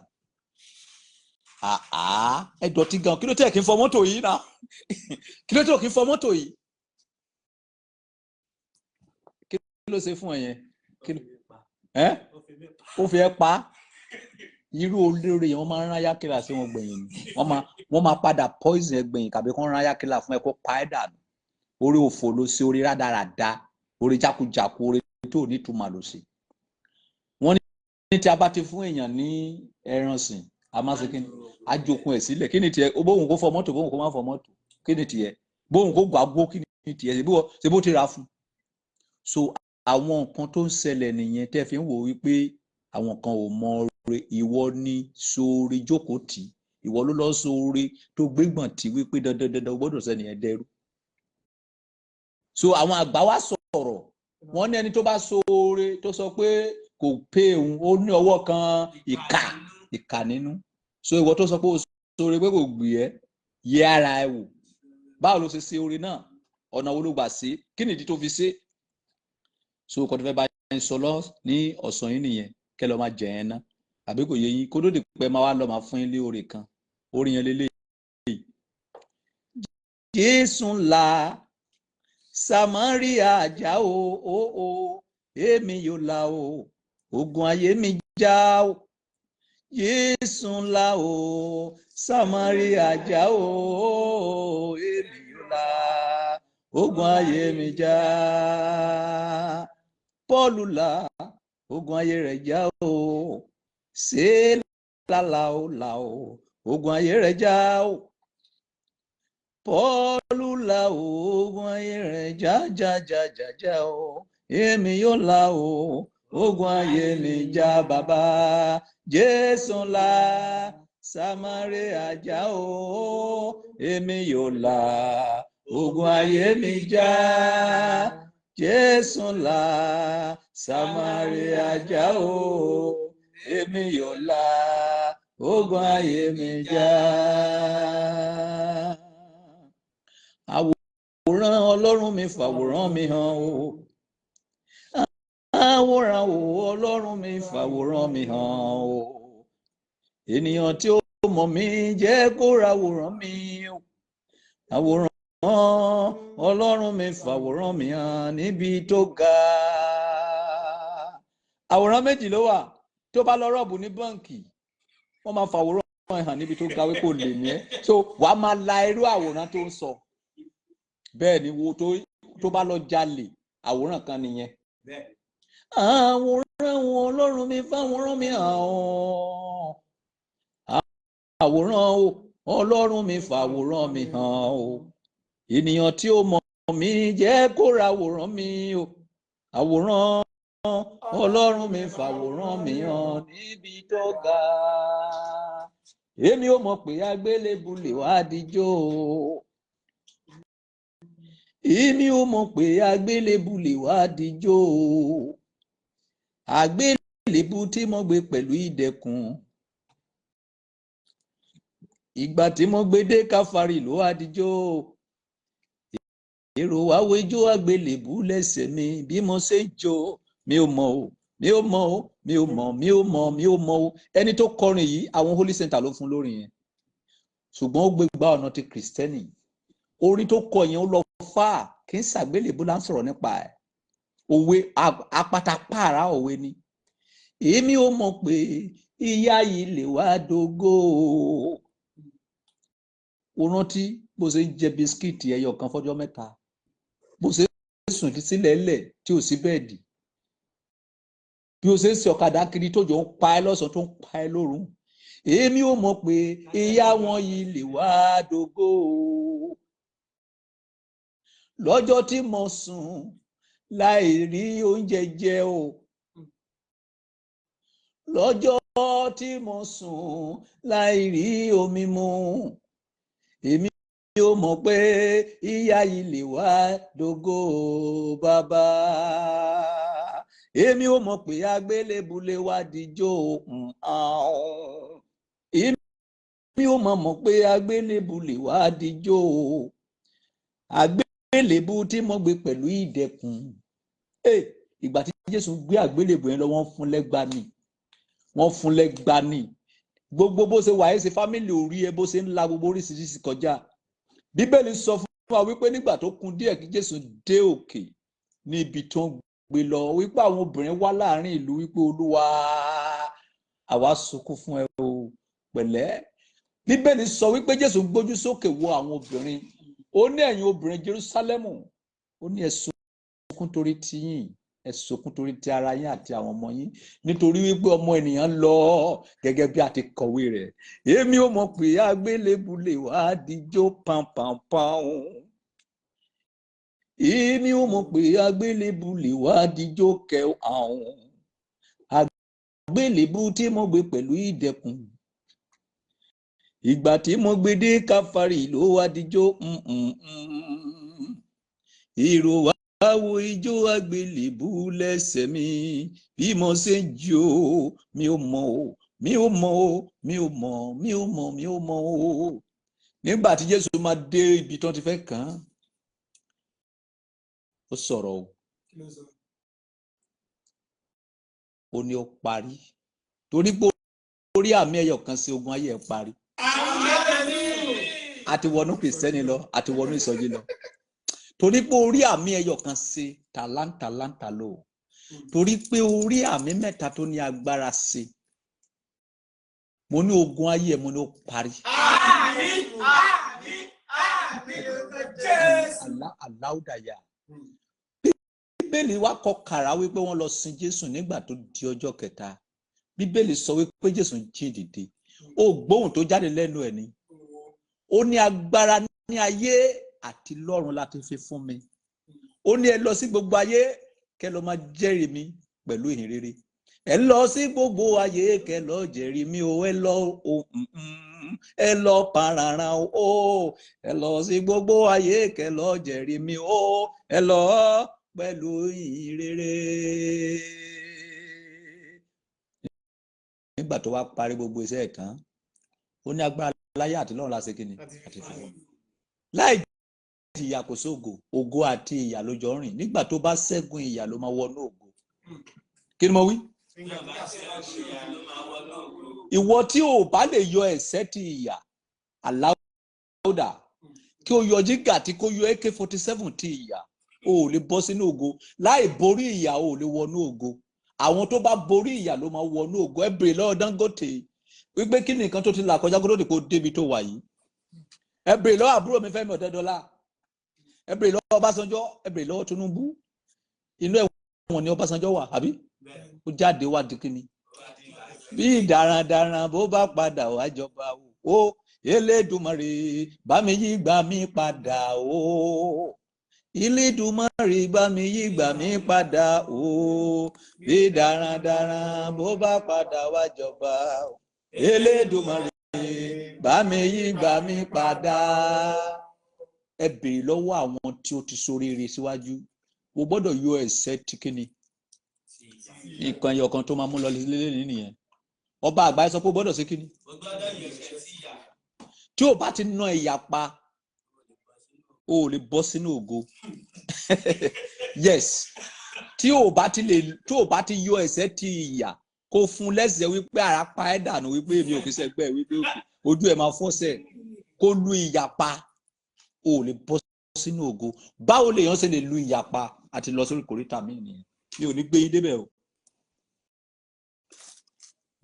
ẹ dọ̀tí gan kí ló tẹ̀ kí n fọ mọ́tò yìí náà kí ló tẹ̀ kí n fọ mọ́tò yìí kí ló ṣe fún ẹ yẹn ó fi ẹ pa irú olóore yẹn wọ́n máa ń rán ayákẹ́là sí wọn gbẹ̀yìn ni wọ́n máa padà poison ẹ gbẹ̀yìn kàbí kán rán ayákẹ́là fún ẹ kó pa ẹ́ dànù orí òfò ló ṣe orí rádaràda orí jákujàku orí tó nítumọ̀ ló ṣe tí a bá ti fún èèyàn ní ẹran sìn a máa ṣe kíni àjòkun ẹ̀ sílẹ̀ kí ni tiẹ̀ bóun kó fọ mọ́tò bóun kó má fọ mọ́tò kí ni tiẹ̀ bóun kó gbàgbó kí ni tiẹ̀ ṣe bó ti ra fún. So àwọn nǹkan tó ń ṣẹlẹ̀ nìyẹn tẹ́ fi ń wò wípé àwọn kan ò mọ oore ìwọ ní sóore jókòó tì ìwọ ló lọ sóore tó gbégbọ̀n tì wípé dandan gbọ́dọ̀ sẹ́niyẹn dẹrú. So àwọn àgbà wa sọ̀rọ̀ wọ́n ní ẹni tó bá sóore tó sọ pé kò pé òun ó ní ọwọ́ kan ìkà nínú. So ìwọ tó sọ pé o sóore pé kò gbé ẹ yẹ ara ẹ wò báwo ló ṣe ṣe oore náà ọ̀nà wo ló gbà ṣe kí nìdí tó fi ṣe. So kò tó fẹ́ bá yẹn sọ lọ ní ọ̀sán yìí nìyẹn kẹ́ lọ́ọ́ máa jẹ yẹn ná àbí kò yẹ yín kó lóde pẹ́ máa wá lọ́ọ́ máa fún yín lé oore kan oore yẹn lélẹ́yìí. Jésù ńlá Samaria jà o èmi yóò là o ogun ayé mi jà o. Jésù ńlá o Samaria jà o èmi yóò là ogun ayé mi jà. Pọ́ọ̀lù là ogun ayé rẹ̀ jà o ṣé là o ogun ayé rẹ̀ jà o. Pọ́ọ̀lù là ogun ayé rẹ̀ jà o èmi yóò là o ogun ayé mi jà bàbá. Jésù ńlá Samaria jà o èmi yóò là ogun ayé mi jà. Jésù ńlá Samaria jà o èmi yóò là ogun ayé mi jà. Àwòrán Ọlọ́run mi fàwòrán mi hàn o. Àwòrán Ọlọ́run mi fàwòrán mi hàn o. Ènìyàn tí ó mọ̀ mí jẹ́ kó ráwòrán mi o. Àwòrán Ọlọ́run mi fàwòrán mi hàn níbi tó ga. Àwòrán méjì ló wà tó bá lọ rọ́ọ̀bù ní báǹkì wọ́n máa fàwòrán hàn níbi tó ga wípé kò lè ní ẹ́ so wàá máa la irú àwòrán tó ń sọ. Bẹ́ẹ̀ ni wo tó bá lọ jalè àwòrán kan nìyẹn. Àwòrán Ọlọ́run mi fàwòrán mi hàn o. Àwòrán Ọlọ́run mi fàwòrán mi hàn o. Ènìyàn tí ó mọ̀ mí jẹ́ kó ra àwòrán mi o. Àwòrán Ọlọ́run mi fàwòrán mi hàn níbi tó ga. Èmi ò mọ̀ pé àgbélébù lè wá dijó. Èmi ò mọ̀ pé àgbélébù lè wá dijó. Àgbélébù tí mo gbé pẹ̀lú ìdẹ̀kùn. Ìgbà tí mo gbé dé Káfárì ló wá dijó. Èrò wá wéjó àgbélébù lẹ́sẹ̀ mi bí mo ṣe ń jó. Mi ò mọ̀ o. Ẹni tó kọrin yìí àwọn Holy Center ló fún lórí yẹn. Ṣùgbọ́n ó gbé gba ọ̀nà ti Kristẹni. Orin tó kọ yẹn ó lọ fà kí n ṣàgbélébù là ń sọ̀rọ̀ nípa ẹ̀. Òwe apátápàrà òwe ni. Èmi ò mọ̀ pé ìyà yìí lè wá dógó. Ó rántí bó ṣe ń jẹ bisikíìtì ẹyọ kan fọ́jọ́ mẹ́ta. Bó ṣe ń sùn sílẹ̀ lẹ̀ tí ò sí bẹ́ẹ̀dì. Bí o ṣe ń ṣe ọ̀kadà kiri tó jọ ń pa ẹ́ lọ́sàn tó ń pa ẹ́ lóru. Èmi ò mọ̀ pé ìyà wọn yìí lè wá dógó. Lọ́jọ́ tí mo sùn láì rí oúnjẹ jẹ o. Lọ́jọ́ tí mo sùn láì rí omi mu. Èmi ò mọ̀ pé ìyà yìí lè wá dógó bàbá. Èmi ò mọ̀ pé àgbélébù lè wá dijó. Èmi ò mọ̀ pé àgbélébù lè wá dijó. Àgbélébù tí mo gbé pẹ̀lú ìdẹ̀kùn. Ìgbà tí Jésù gbé àgbélébù yẹn lọ wọ́n fún lẹ́gba ni. Gbogbo bó ṣe wà ẹ́ ṣe fámìlì orí ẹ bó ṣe ń la gbogbo oríṣiríṣi kọjá. Bíbélì sọ fún wa wípé nígbà tó kù díẹ̀ kí Jésù dé òkè ní ibi tó ń gbé lọ wípé àwọn obìnrin wá láàrin ìlú wípé Olúwa àwa sunkún fún ẹ o pẹ̀lẹ́. Bíbélì sọ wípé Jésù gbójú sókè wo àwọn obìnrin ó ní ẹ̀yin obìnrin Jerúsálẹ́mù ó ní ẹ sunkún torí tiyín ẹ sọkún torí ti ara yín àti àwọn ọmọ yín nítorí wípé ọmọ ènìyàn lọ gẹ́gẹ́ bí a ti kọ̀wé rẹ̀ èmi ò mọ̀ pé àgbélébùú lè wá díjó pàmpàmpàm èmi ò mọ̀ pé àgbélébùú lè wá díjó kẹwàún àgbélébùú tí mo gbé pẹ̀lú ìdẹ̀kùn ìgbà tí mo gbé dé káfárì ló wá díjó ìró wá wo ijó àgbélébùú lẹ́sẹ̀ mi bí mo ṣe ń jó mi ò mọ̀ o mi ò mọ̀ o mi ò mọ̀ mi ò mọ̀ mi ò mọ̀ o nígbà tí Jésù máa dé ibi tí wọ́n ti fẹ́ kàn án ó sọ̀rọ̀ o ó ní ó parí torí pé orí àmì ẹyọ kan sí ogun ayé ẹ parí àti wọnú Kristẹni lọ àti wọnú ìsọjí lọ torí pé orí àmì ẹyọ kan sí tàlántàlántà lò torí pé orí àmì mẹ́ta tó ní agbára sí mo ní ogun ayé ẹ mo ní ó parí. Aláùdàyà bíbélì wa kọ kàrá wípé wọ́n lọ sin Jésù nígbà tó di ọjọ́ kẹta bíbélì sọ wípé Jésù jí dìde ó gbóhùn tó jáde lẹ́nu ẹ̀ ni ó ní agbára ní ayé àti lọ́run láti fi fún mi ó ní ẹ lọ sí gbogbo ayé kẹ́ lọ máa jẹ́rìí mi pẹ̀lú ìhìn rere ẹ lọ sí gbogbo ayé kẹ́ lọ jẹ́rìí mi o ẹ lọ parara o ẹ lọ sí gbogbo ayé kẹ́ lọ jẹ́rìí mi o ẹ lọ pẹ̀lú ìhìn rere. Nígbà tó wá parí gbogbo iṣẹ́ ẹ̀ tán ó ní agbára láyé àti lọ́run láti kíni àti fún láì ìyà kò sógo ògo àti ìyà ló jọ rìn nígbà tó bá ṣẹ́gun ìyà ló máa wọnú ògo kí ni mo wí. Ìwọ tí o bá lè yọ ẹ̀ṣẹ̀ ti ìyà aláwòdà kí o yọ jígà tí kò yọ AK-47 ti ìyà o ò lè bọ́ sínú ògo láì borí ìyà o ò lè wọnú ògo àwọn tó bá borí ìyà ló máa wọnú ògo ẹ bèrè lọ́wọ́ Dangote wípé kí ni nǹkan tó ti là kọjá kó tó di kó débi tó wà yìí ẹ bèrè lọ́wọ́ àbúrò mi Fẹ́mi Ọ̀tẹ́dọ́lá ẹ bèrè lọ́wọ́ Ọbásanjọ́ ẹ bèrè lọ́wọ́ Tinubu inú ẹ̀wọ̀n ni Ọbásanjọ́ wà àbí ó jáde wá di kíni bí darandaran bó bá padà wá jọba o Elédùmarè bá mi yí gbà mí padà o Elédùmarè bá mi yí gbà mí padà o bí darandaran bó bá padà wá jọba o Elédùmarè bá mi yí gbà mí padà. Ẹ bèrè lọ́wọ́ àwọn tí ó ti ṣoríire síwájú o gbọ́dọ̀ yọ ẹ̀ṣẹ̀ tí kíni nǹkan ẹyọ kan tó máa mú lọ lélẹ́lẹ́ nìyẹn ọba àgbáyé sọ pé o gbọ́dọ̀ sí kíni tí o bá ti ná ìyà pa o ò lè bọ́ sínú ògo yes tí o bá ti yọ ẹ̀ṣẹ̀ ti ìyà kó fún lẹ́sẹ̀ wípé ara pa ẹ́ dànù wípé èmi ò fi sẹ́gbẹ́ wípé ojú ẹ̀ máa fọ́sẹ̀ kó lu ìyà pa o ò lè bọ́ sínú ògo báwo lèèyàn ṣe lè lu ìyà pa àti lọ sórí kòríta mi nìyẹn mi ò ní gbé yín débẹ̀ o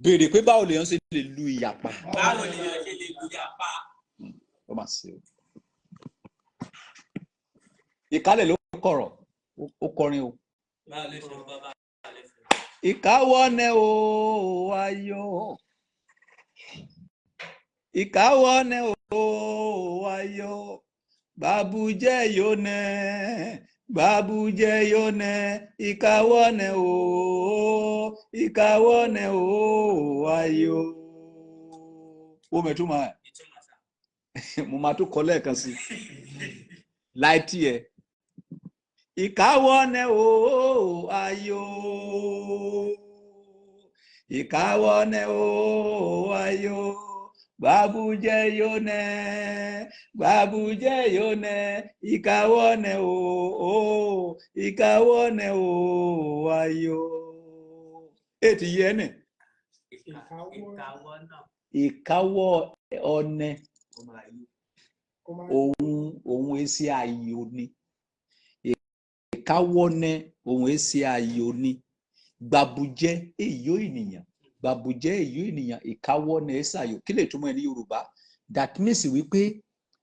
béèrè pé báwo lèèyàn ṣe lè lu ìyà pa. Báwo lèèyàn ṣe lè lu ìyà pa. Ó mà ṣe o ìkálẹ̀ ló kọ̀rọ̀ ó kọrin o. Ìkáwọ́ nẹ o ayọ̀ ìkáwọ́ nẹ o ayọ̀ babujẹ́ yóò nẹ babujẹ́ yóò nẹ ìkáwọ́ nẹ o ìkáwọ́ nẹ o ayọ̀. Ó mẹ́túmọ̀ ẹ̀ mo máa tún kọ lẹ́ẹ̀kan sí láìtì ẹ̀. Ìkáwọ́ nẹ o ayọ̀ ìkáwọ́ nẹ o ayọ̀ babujẹ́ yóò nẹ babujẹ́ yóò nẹ ìkáwọ́ nẹ o ìkáwọ́ nẹ o ayọ̀. Ètì yẹ nẹ ìkáwọ́ ọ̀nẹ òun èsì ayọ̀ ni ìkáwọ́ nẹ òun èsì ayọ̀ ni gbàbùjẹ́ èyó ènìyàn gbàbùjẹ́ èyó ènìyàn ìkáwọ́ nẹ ẹsàyò kí lè túmọ̀ ẹ ní Yorùbá that means wípé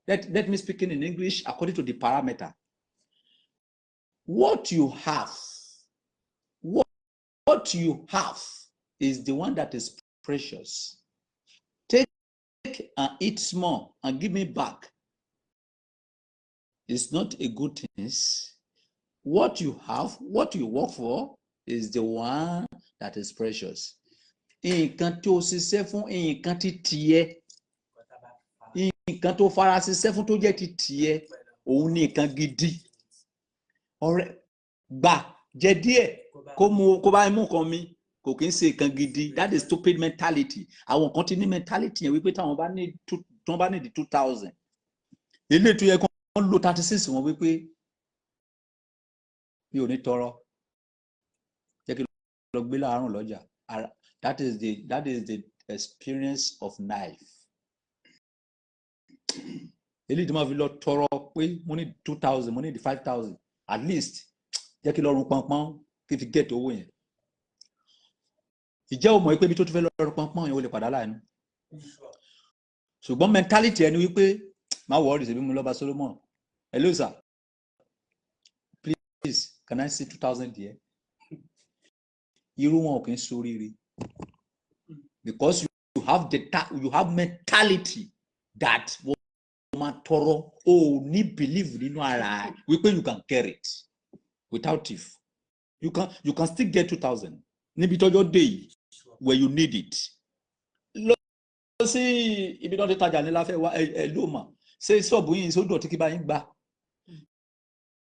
let me speak in English according to the parameter what you have what you have is the one that is precious. Take and eat small and give me back. It's not a good thing. What you have, what you work for, is the one that is precious. Nǹkan tó ṣiṣẹ́ fún, nǹkan tí tiẹ̀, nǹkan tó fara ṣiṣẹ́ fún tó jẹ́ ti tiẹ̀, òun ni nǹkan gidi. Ọ̀rẹ́ gbà jẹ díẹ̀ kó bá mú nǹkan mi kò kí ń ṣe nǹkan gidi. That is stupid mentality. Àwọn kan ti ní mentality yẹn wípé táwọn bá ní 2,000 ilé tó yẹ kó wọ́n lo 36 wọn wípé mi ò ní tọrọ jẹ́ kí lọ gbé láàárùn lọ́jà. That is the experience of life. Eléyìí tí wọ́n fi lọ tọrọ pé mo ní 2,000 mo ní 5,000 at least jẹ́ kí lọ rún pọnpọ́n kí fi get owó yẹn. Ìjẹ́ o mọ̀ wípé bí tó ti fẹ́ lọ rún pọnpọ́n yẹn o lè padà láàánú. Ṣùgbọ́n mentality ẹni wípé má wọ́ọ̀rì ṣe bí mo lọ́ba Solomon. Hello sir, please can I see 2,000 there? Irú wọn ò kì í ṣoríire because you have mentality that wọ́n máa tọrọ o ní believe nínú ara wípé you can get it without it. You can still get 2,000 níbi tọ́jọ́ dé yìí where you need it. Lọ sí ibi náà ti tajà ní láfẹ́ wá ẹ ló mà ṣé ṣọ́ọ̀bù yìí ṣó dọ̀tí kí bá yín gbà.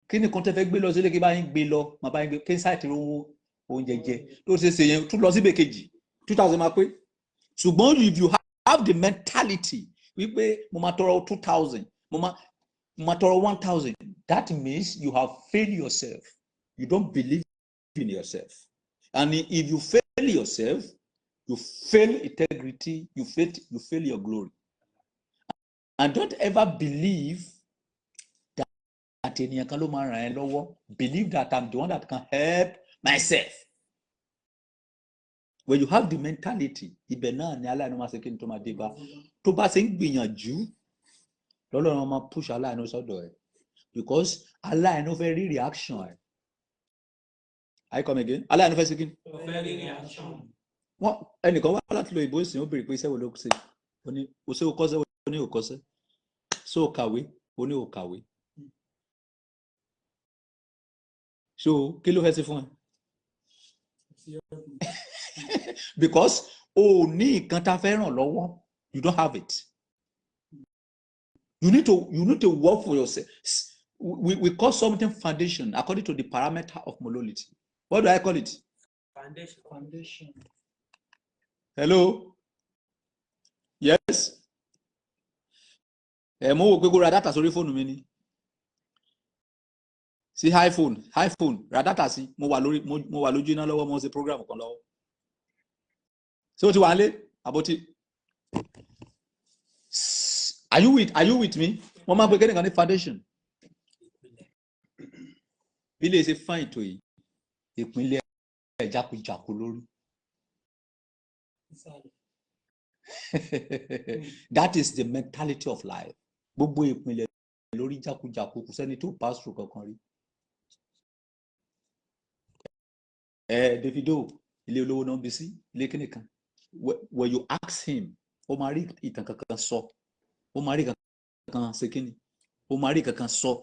Kí ni kan tẹ́ fẹ́ gbé lọ sílé kí bá yín gbé lọ màá bá yín gbé kí n sáìtì owó oúnjẹ jẹ tó ṣe yẹn tún lọ síbẹ̀ kejì 2,000 máa pé. Ṣùgbọ́n if you have the mentality wípé mo máa tọrọ 2,000 mo máa tọrọ 1,000, that means you have failed yourself. You don't believe in yourself. And if you fail yourself, you fail integrity, you fail your glory. And don't ever believe that ènìyàn kan ló máa ràn ẹ́ lọ́wọ́. Believe that I'm the one that can help myself. When you have the mentality, ibẹ̀ náà ni aláìní máa ṣe kí ni tó máa dé bá. Tó bá ṣe ń gbìyànjú, lọ́lọ́run máa push aláìní sọ́dọ̀ ẹ̀. Because aláìní fẹ́ rí reaction ẹ̀. I come again. Aláìní fẹ́ ṣe kí ni? Fẹ́ rí reaction. Wọ́n ẹnìkan wá láti lo ìbò ìsìn ó béèrè pé iṣẹ́ wo ló ṣe. Ó ní o ṣe o kọ́ṣẹ́ o ní o kọ́ṣẹ́. So o kàwé o ní o kàwé. So kí ló fẹ́ ṣe fún ẹ? Because o ní nǹkan tá fẹ́ ràn lọ́wọ́, you don't have it. You need to work for yourself. We call something foundation according to the parameter of monolith. What do I call it? Foundation. Hello? Yes? Mo wò pé kó ra data sórí fóònù mi ni. Sí iPhone ra data sí mo wà lójú iná lọ́wọ́ mo ṣe program kan lọ́wọ́. Ṣé o ti wà nílé? Àbótí. Are you with me? Wọ́n máa ń pe kẹ́nìkan ní foundation. Bí lè ṣe fáìn tó yìí, ìpínlẹ̀ jákujàku lórí. That is the mentality of life. Gbogbo ìpínlẹ̀ lórí jákujàku kò sẹ́ni tó pass through kankan rí. Davido ilé olówó náà bí sí ilé kìnìkan. When you ask him, ó máa rí ìtàn kankan sọ. Ó máa rí kankan ṣe kíni. Ó máa rí kankan sọ.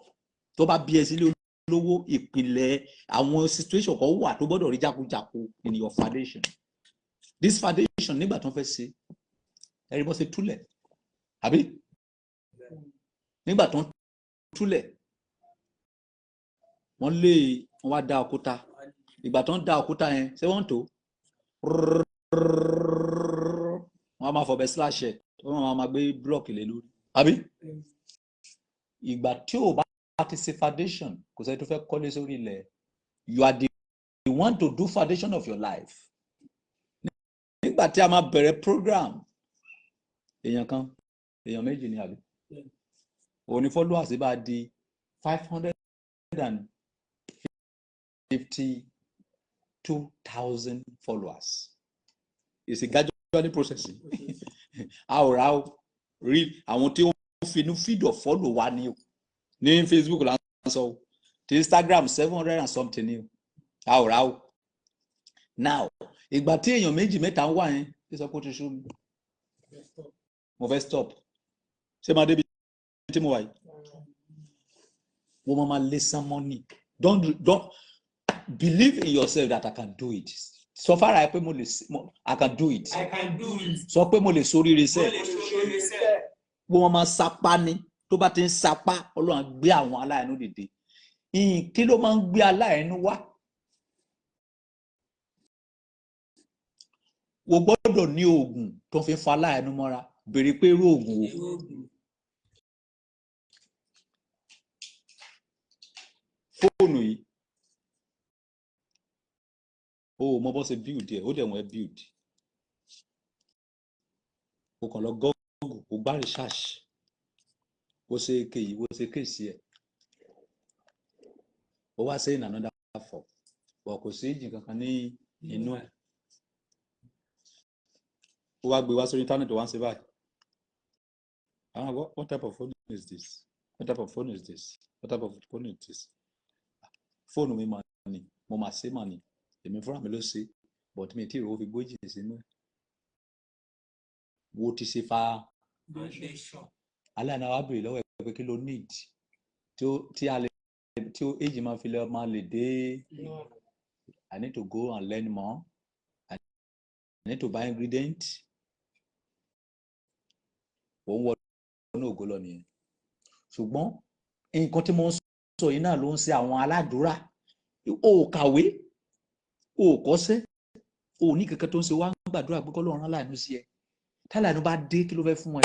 Tó bá bí ẹ sí ilé olówó ìpínlẹ̀ àwọn situation kan wà tó gbọ́dọ̀ rí jákujàku in your foundation. This foundation nígbà tó ń fẹ́ ṣe ẹ̀rí bọ́ ṣe túlẹ̀ àbí nígbà tó ń túlẹ̀ wọ́n wá dá òkúta ìgbà tó ń dá òkúta yẹn ṣé wọ́n tó wọ́n á máa fọ̀bẹ slash ẹ̀ wọ́n máa gbé block lé lórí àbí ìgbà tí ò bá ti ṣe foundation kò sẹ́ni tó fẹ́ kọ́lé sórí ilẹ̀ you are the one to do foundation of your life. Nígbà tí a máa bẹ̀rẹ̀ program èèyàn méjì ni àbí òní followers bá di 552,000 followers. It's a gradual process. Àwòrán rí àwọn tí ó finú fídọ̀ follow wa ní Facebook là ń sọ ti Instagram 700 and something ni àwòrán now ìgbà tí èèyàn méjì mẹ́ta ń wà yẹn ṣé sọ pé ó ti sú mi mo fẹ́ stop ṣé máa débi tí mo wà yìí mo máa listen money don't believe in yourself that I can do it so far I pé I can do it I can do it. sọ pé mo lè ṣoríire sẹ Mo lè ṣoríire sẹ́. wọ́n máa sapá ni tó bá ti ń sapá Ọlọ́run á gbé àwọn aláìnú dìde kí ló máa ń gbé aláìnú wá o gbọ́dọ̀ ní oògùn tó fi fa aláìnú mọ́ra béèrè pé irú oògùn wo fóònù yìí o mọ bó ṣe build ẹ ó dẹ̀ wọ́n ẹ build o kàn lọ Google o gbá research o ṣe kéyìí o ṣe kéèsì ẹ o wá ṣe in another form bọ̀ kò sí ìjì kankan ní inú ẹ̀ o wá gbé wá sórí internet o wá ń ṣe báyìí what type of phone is this what type of phone is this what type of phone is this fóònù mi mà ní mo mà ṣe mà ní èmi fúnra mi ló ṣe but mi tí ìrò fi gbójì sínú ẹ̀ wo ti ṣe fa alẹ́ àná wa béèrè lọ́wọ́ ẹ̀ pé kí ló need tí èjì máa fi lọ máa lè dé I need to go and learn more I need to buy ingredients òun wọ ní ògo lọ nìyẹn ṣùgbọ́n nǹkan tí mo ń sọ yìí náà ló ń ṣe àwọn aládùúrà o kàwé o kọ́ṣẹ́ o ní kankan tó ń ṣe wá ń gbàdúrà pé kọ́lọ́run rán láàánú sí ẹ táláàánú bá dé kí ló fẹ́ fún ẹ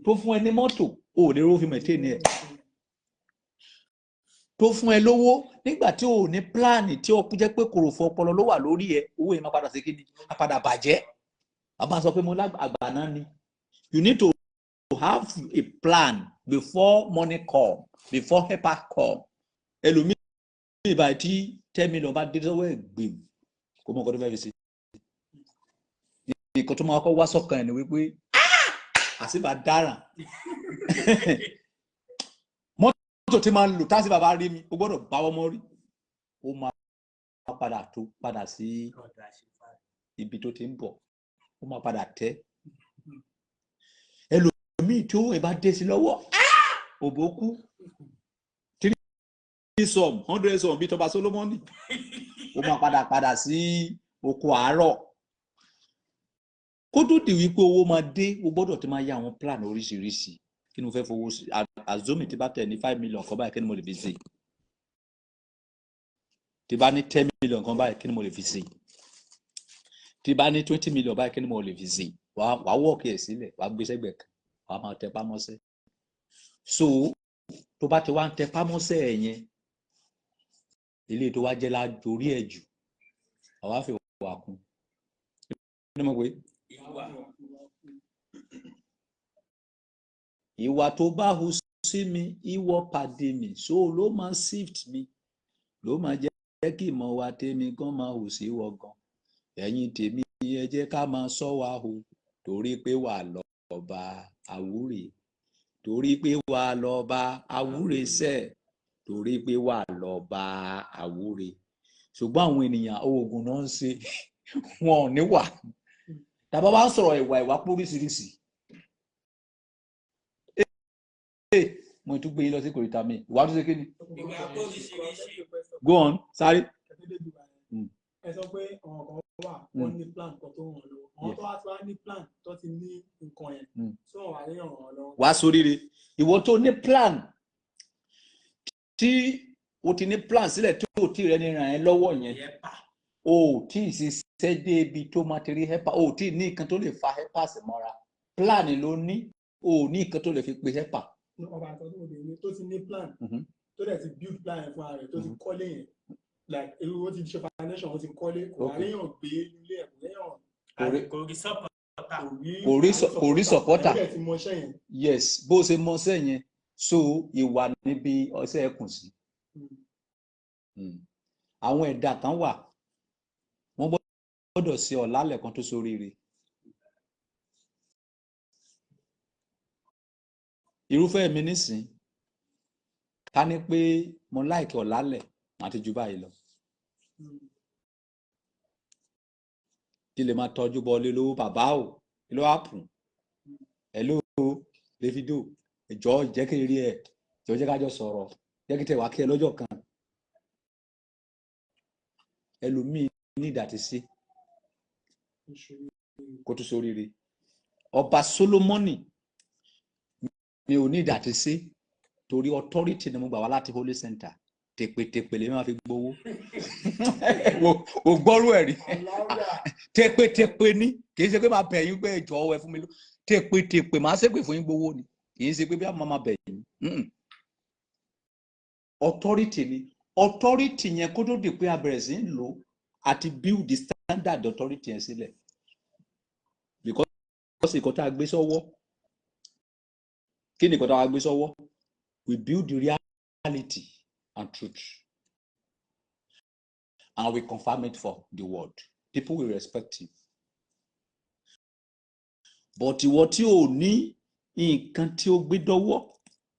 tó fún ẹ ní mọ́tò o ò lè rówó fi mẹ̀tẹ́ẹ̀nì ẹ tó fún ẹ lówó nígbà tí o ò ní pílánì tí ó jẹ́ pé kòròfò ọpọlọ ló wà lórí ẹ owó yẹn máa padà sí kí ni á padà bàjẹ́ a máa sọ pé mo lágbà náà ni you need to have a plan before money come before helper come ẹlòmíì ìbàdí tí 10 million bá dé sọ́wọ́ ẹ̀ gbìm kò mọ̀ nǹkan tó fẹ́ fi ṣe nǹkan tó máa kọ́ wá sọ́kàn ẹ̀ ni wípé àṣìbà dáràn mọ́tò tí máa ń lò táṣì bàbá rí mi ó gbọ́dọ̀ báwọ́ mọ́ rí ó máa padà sí ibi tó ti ń bọ̀ ó máa padà tẹ́ ẹlòmíì tí ó ẹ̀ bá dé sí lọ́wọ́ òbó kú 100 sọm bí tọba Solomoni ó máa padà sí oko àárọ̀ kó tó di wípé owó máa dé o gbọ́dọ̀ ti máa yá àwọn plan oríṣiríṣi kí ni mo fẹ́ fowó sí azomi tí bá tẹ̀ ní 5 million kan báyìí kí ni mo lè fi ṣe tí bá ní 10 million kan báyìí kí ni mo lè fi ṣe tí bá ní 20 million báyìí kí ni mo lè fi ṣe wàá wọ́ọ̀kì ẹ̀ sílẹ̀ wàá gbé sẹ́gbẹ̀ẹ́ kan wàá máa tẹ pámọ́sẹ́ so tó bá ti wá ń tẹ pámọ́sẹ́ ẹ̀ yẹn ilé tó wá jẹ́ lájorí ẹ̀ jù àwa fi wà kún ní mo pé ìwà tó bá hu sí mi ìwọ pàdé mi so ló máa sift mi ló máa jẹ́ kí ìmọ̀ wa tèmi gan máa hù sí wọ gan ẹ̀yin tèmi ẹ jẹ́ ká máa sọ wa hù torí pé wà lọ́ba àwúrè torí pé wà lọ́ba àwúrè sẹ́ẹ̀ torí pé wà lọ́ba àwúrè ṣùgbọ́n àwọn ènìyàn oògùn náà ń ṣe wọn ò ní wà tàbá bá ń sọ̀rọ̀ ìwà póríṣiríṣi mo tún gbé yín lọ sí kòríta mi ìwà tó ṣe kí ni go on sáré. ẹ sọ pé àwọn kan wà wọ́n ní plan kan tó ràn lọ́wọ́ àwọn tó wá ti wá ní plan tó ti ní nǹkan yẹn tí wọ́n wà ní ràn wọ́n lọ́wọ́. wàá sóríire ìwọ tó ní plan tí o ti ní plan sílẹ̀ tí o ti rẹ ní ràn ẹ́ lọ́wọ́ yẹn o tí ì ṣiṣẹ́ dé ibi tó máa ti rí helper o tí ì ní nǹkan tó lè fa helpers mọ́ra plan ló ní o ní nǹkan tó lè fi pe helper. ọba àtọ́jú òde ní tó ti ní plan tó dẹ̀ ti build plan yẹn fún ara rẹ̀ tó ti kọ́lé yẹn like ewu ó ti ṣe foundation ó ti kọ́lé kò wá léèyàn gbé ilé ẹ̀ kò léèyàn kò rí supporter yes bó ṣe mọṣẹ́ yẹn so ìwà níbi ọṣẹ ẹkùn sí àwọn ẹ̀dá kan wà wọ́n gbọ́dọ̀ ṣe ọ̀làlẹ̀ kan tó ṣoríire irúfẹ́ mi nísìn ká ní pé mo láìkí ọ̀làlẹ̀ àti jù báyìí lọ kí lè máa tọ́jú bọ́ọ̀lì lówó bàbá o kí ló wá pùn hello Davido ìjọ jẹ́ kí n rí ẹ ìjọ jẹ́ kájọ sọ̀rọ̀ jẹ́ kí n tẹ̀ wá kí ẹ lọ́jọ́ kan ẹlòmíì ní ìdàtí sí kó tún sóríire ọba Solomoni mi ò ní ìdàtí sí torí authority ni mo gbà wá láti Holy Center tèpètèpè lè máa fi gbowó o gbọ́rú ẹ̀ rí tèpètèpè ní kì í ṣe pé máa bẹ̀ yín pé ìjọ ẹ fún mi ló tèpètèpè máa ṣépè fún yín gbowó ni kì í ṣe pé bí a máa bẹ̀ yín authority ni authority yẹn kó tó di pé a bẹ̀rẹ̀ sí ń lò àti build the standard authority yẹn sílẹ̀ because ìkọ́ tá a gbé sọ́wọ́ kí ni ìkọ́ tá a gbé sọ́wọ́ we build the reality and truth and we confirm it for the world people will respect you but ìwọ tí ò ní nǹkan tí ó gbé dọ́wọ́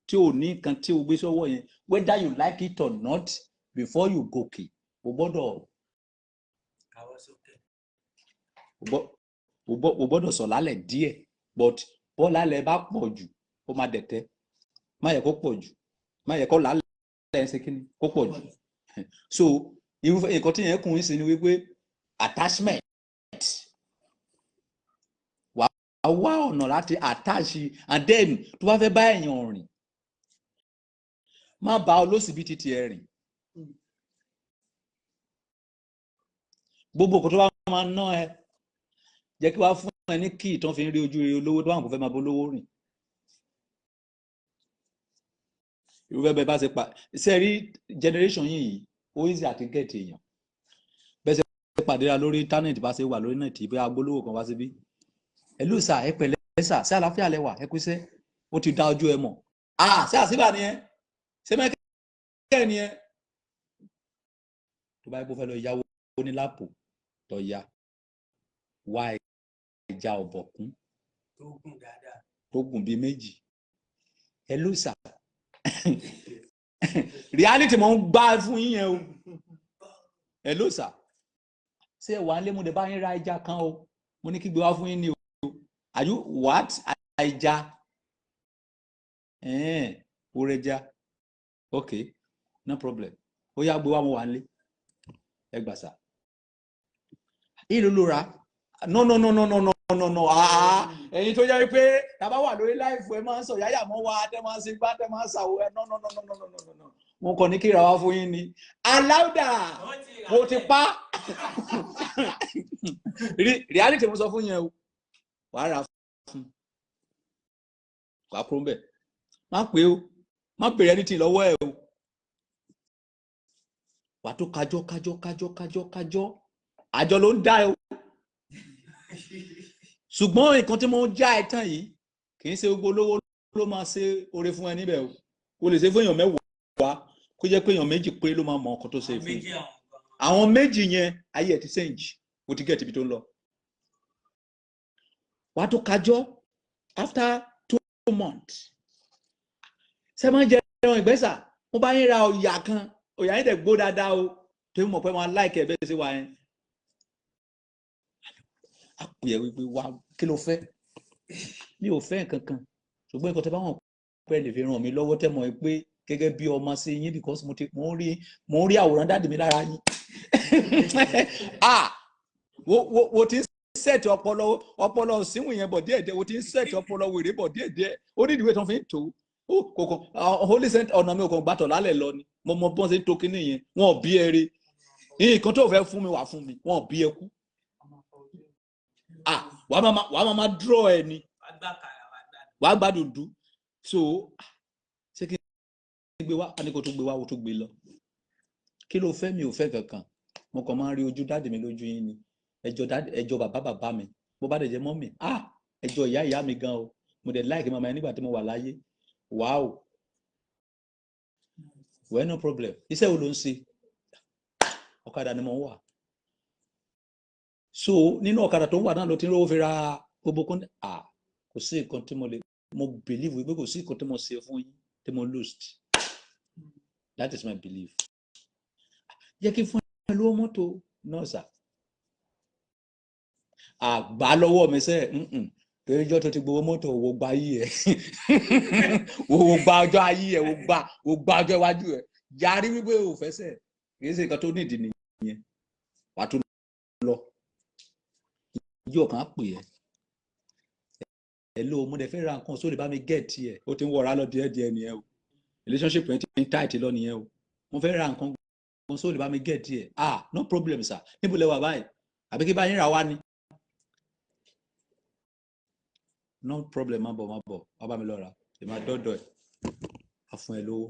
tí ò ní nǹkan tí ó gbé sọ́wọ́ yẹn whether you like it or not before you gòkè o gbọ́dọ̀ o gbọ́dọ̀ sọ̀ lálẹ̀ díẹ̀ but bọ́ọ̀lù alẹ́ bá pọ̀ jù ó máa dẹ̀tẹ́ má yẹ kó pọ̀ jù má yẹ kó lálẹ́ ẹ̀ ṣe kíni kó pọ̀ jù so irúfẹ́ nǹkan tí yẹn kùn í sí ni wípé attachment wà á wá ọ̀nà láti attach and then tó bá fẹ́ bá èèyàn rìn má bá olóṣìbítì tiẹ̀ rìn gbogbo nǹkan tó bá máa ná ẹ jẹ́ kí wàá fún ẹ ní kí ìtàn fi ń rí ojú rere olówó tó wà kó fẹ́ máa bó lówó rìn irúfẹ́ bẹ́ẹ̀ bá ṣe pa ṣe rí generation yìí ó easy àti gẹ̀ẹ́tì èèyàn bẹ́ẹ̀ ṣe pàdé ra lórí íńtánẹ́ẹ̀tì bá ṣe wà lórí nẹ́ẹ̀tì bí agbólówó kan wá síbí ẹ ló sà ẹ pẹ̀lẹ́ sà sí àlàáfíà lẹ́wà ẹ kúṣẹ́ ó ti dá ojú ẹ mọ̀ ṣé àṣìbà ni ẹ ṣé mẹ́kẹ́ ni ẹ tó bá yẹ kó fẹ́ lọ yáwó ní lápò tó yá wá ẹja ọ̀bọ̀kún tó gùn bíi méjì ẹ ló sà reality mo ń gbá fún yín yẹn o ẹ ló sà ṣé wà ń lé mo dé bá yín ra ẹja kan o mo ní kí gbé wá fún yín ní o are you what ẹja oreja okay no problem ó yá gbé wá mo wà ń lé ẹ gbà sà ìlú ló ra no ẹ̀yin tó jẹ́ pé tàbá wà lórí láìfù ẹ máa ń sọ yáyà mọ́ wa tẹ́ máa ń sin gbá tẹ́ máa ń sàwọ́ ẹ no wọn kàn ní kí ra wá fún yín ni aláùdà mo ti pa reality mo sọ fún yẹn o wàá ra fún wàá kúrò ń bẹ̀ má pé o má bèrè ẹni tí lọ́wọ́ ẹ o wàá tó kájọ́ àjọ ló ń dá ẹ o ṣùgbọ́n nǹkan tí mo ń já ẹ tán yìí kì í ṣe gbogbo olówó ló máa ṣe oore fún ẹ níbẹ̀ o lè ṣe fún èèyàn mẹ́wàá kó jẹ́ pé èèyàn méjì péré ló máa mọ ọkàn tó ṣe fún àwọn méjì yẹn ayé ẹ ti change o ti get ibi tó ń lọ wàá tó kájọ́ after 2 months ṣe máa ń jẹ ẹran ìgbésà mo bá yín ra ọ̀yà kan ọ̀yà yín dẹ̀ gbó dáadáa o tó mọ̀ pé wọn láìkẹ́ ẹ̀ bẹ́ẹ̀ ṣe wà yẹn àpòyẹ wípé wá kí ló fẹ́ mi ò fẹ́ nǹkan kan ṣùgbọ́n nǹkan tó bá wọn pẹ́ lè fi ràn mí lọ́wọ́ tẹ́ mọ̀ pé gẹ́gẹ́ bí ọmọ sí yín because mo ń rí àwòrán dáàdì mi lára yín wo ti ń sẹ́ẹ̀tì ọpọlọ síwìn yẹn bọ̀ díẹ̀díẹ̀ wo ti ń sẹ́ẹ̀tì ọpọlọ wèrè bọ̀ díẹ̀díẹ̀ ó ní ìdíwé tó fi ń tó kòkò Holy Center ọ̀nà mi ò kàn gbàtọ̀ lálẹ́ lọ ni mo mọ bọ́n ṣe ń to kinní yẹn wọn ò bí ẹ rí nǹkan tó fẹ́ fún mi wà fún mi wọn ò bí ẹ kú wàá máa draw ẹ ni wàá gbádùn dùn so ṣé kí n gbé wá a ní kó tó gbé wá o tó gbé lọ kí ló fẹ́ mi ò fẹ́ kankan mo kàn máa ń rí ojú dáàdì mi lójú yín ni ẹjọ́ bàbá mi bó bá dẹ̀ jẹ́ mọ́ mi ẹjọ́ ìyá mi gan o mo dẹ̀ láìkí màmá yẹn nígbà tí mo wà láyé wow well no problem iṣẹ́ wo ló ń ṣe ọ̀kadà ni mo ń wà so nínú ọ̀kadà tó ń wà náà ló ti ń rówó fi ra gbogbo kan kò sí nǹkan tí mo believe wípé kò sí nǹkan tí mo ṣe fún yín tí mo lost that is my belief jẹ́ kí fún ẹ lówó mọ́tò náà sà àgbà lọ́wọ́ mi sẹ́ torí ìjọ tó ti gbowó mọ́tò owó gba ayé ẹ̀ owó gba ọjọ́ ayé ẹ̀ owó gba ọjọ́ iwájú ẹ̀ yarí wípé ò fẹsẹ̀ kì í ṣe nǹkan tó nídìí nìyẹn wàá tó lọ ìjọ kan á pè ẹ́ ló mo dẹ̀ fẹ́ ra nǹkan sóòlì bá mi gẹ̀ẹ́tì ẹ̀ ó ti ń wọra lọ díẹ̀díẹ̀ nìyẹn o relationship yẹn ti ń tight lọ nìyẹn o mo fẹ́ ra nǹkan sóòlì bá mi gẹ̀ẹ́tì ẹ̀ no problem sir níbo lẹ wà báyìí àbí kí bá yín ra wá ni no problem má bọ̀ wá bá mi lọ ra ẹ̀ máa dọ́dọ̀ ẹ̀ á fún ẹ lówó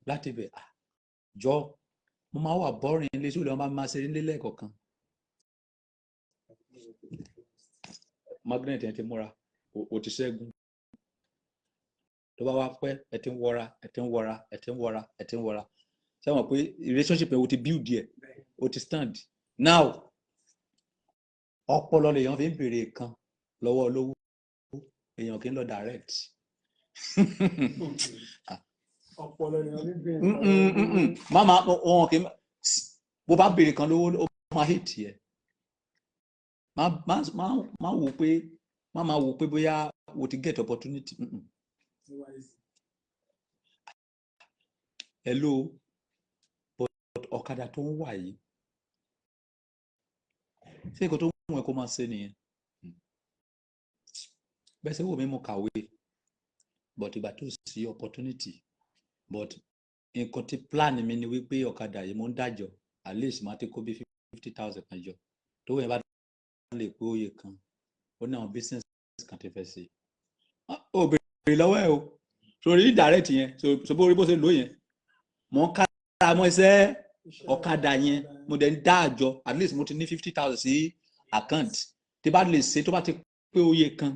láti bẹ̀ jọ mo máa wà bọ́rin ilé sóòlì wọn bá máa ṣe nílé lẹ́ẹ̀kọ̀ọ̀kan magnet yẹn ti múra o ti ṣẹ́gun tó bá wá pẹ́ ẹ ti ń wọra ṣé wọn pé relationship yẹn o ti build yẹ o ti stand now ọpọlọ lèèyàn fi ń béèrè kan lọ́wọ́ olówó èèyàn kì í lọ direct ọpọlọ lèèyàn fi ń béèrè mama wọn kì í bó bá béèrè kan lówó ó máa hate yẹ má wò pé bóyá o ti get opportunity hello but ọ̀kadà tó ń wà yìí ṣé nǹkan tó ń mú ẹ kó máa ṣe nìyẹn bẹ́ẹ̀ ṣe wò mí mo kàwé but ìgbà tó sí opportunity but nǹkan tí plan mi ni wípé ọ̀kadà yìí mo ń dájọ́ at least máa ti kó bí 50,000 kan jọ tó wẹ̀ bá lè pé òye kan ó ní àwọn business kan ti fẹ́ ṣe ó béèrè lọ́wọ́ ẹ̀ o sórí direct yẹn so bó rí bó ṣe lò yẹn mo ń kára mọ́ iṣẹ́ ọ̀kadà yẹn mo dẹ̀ ń dá àjọ at least mo ti ní 50,000 sí account tí bá lè ṣe tó bá ti pé òye kan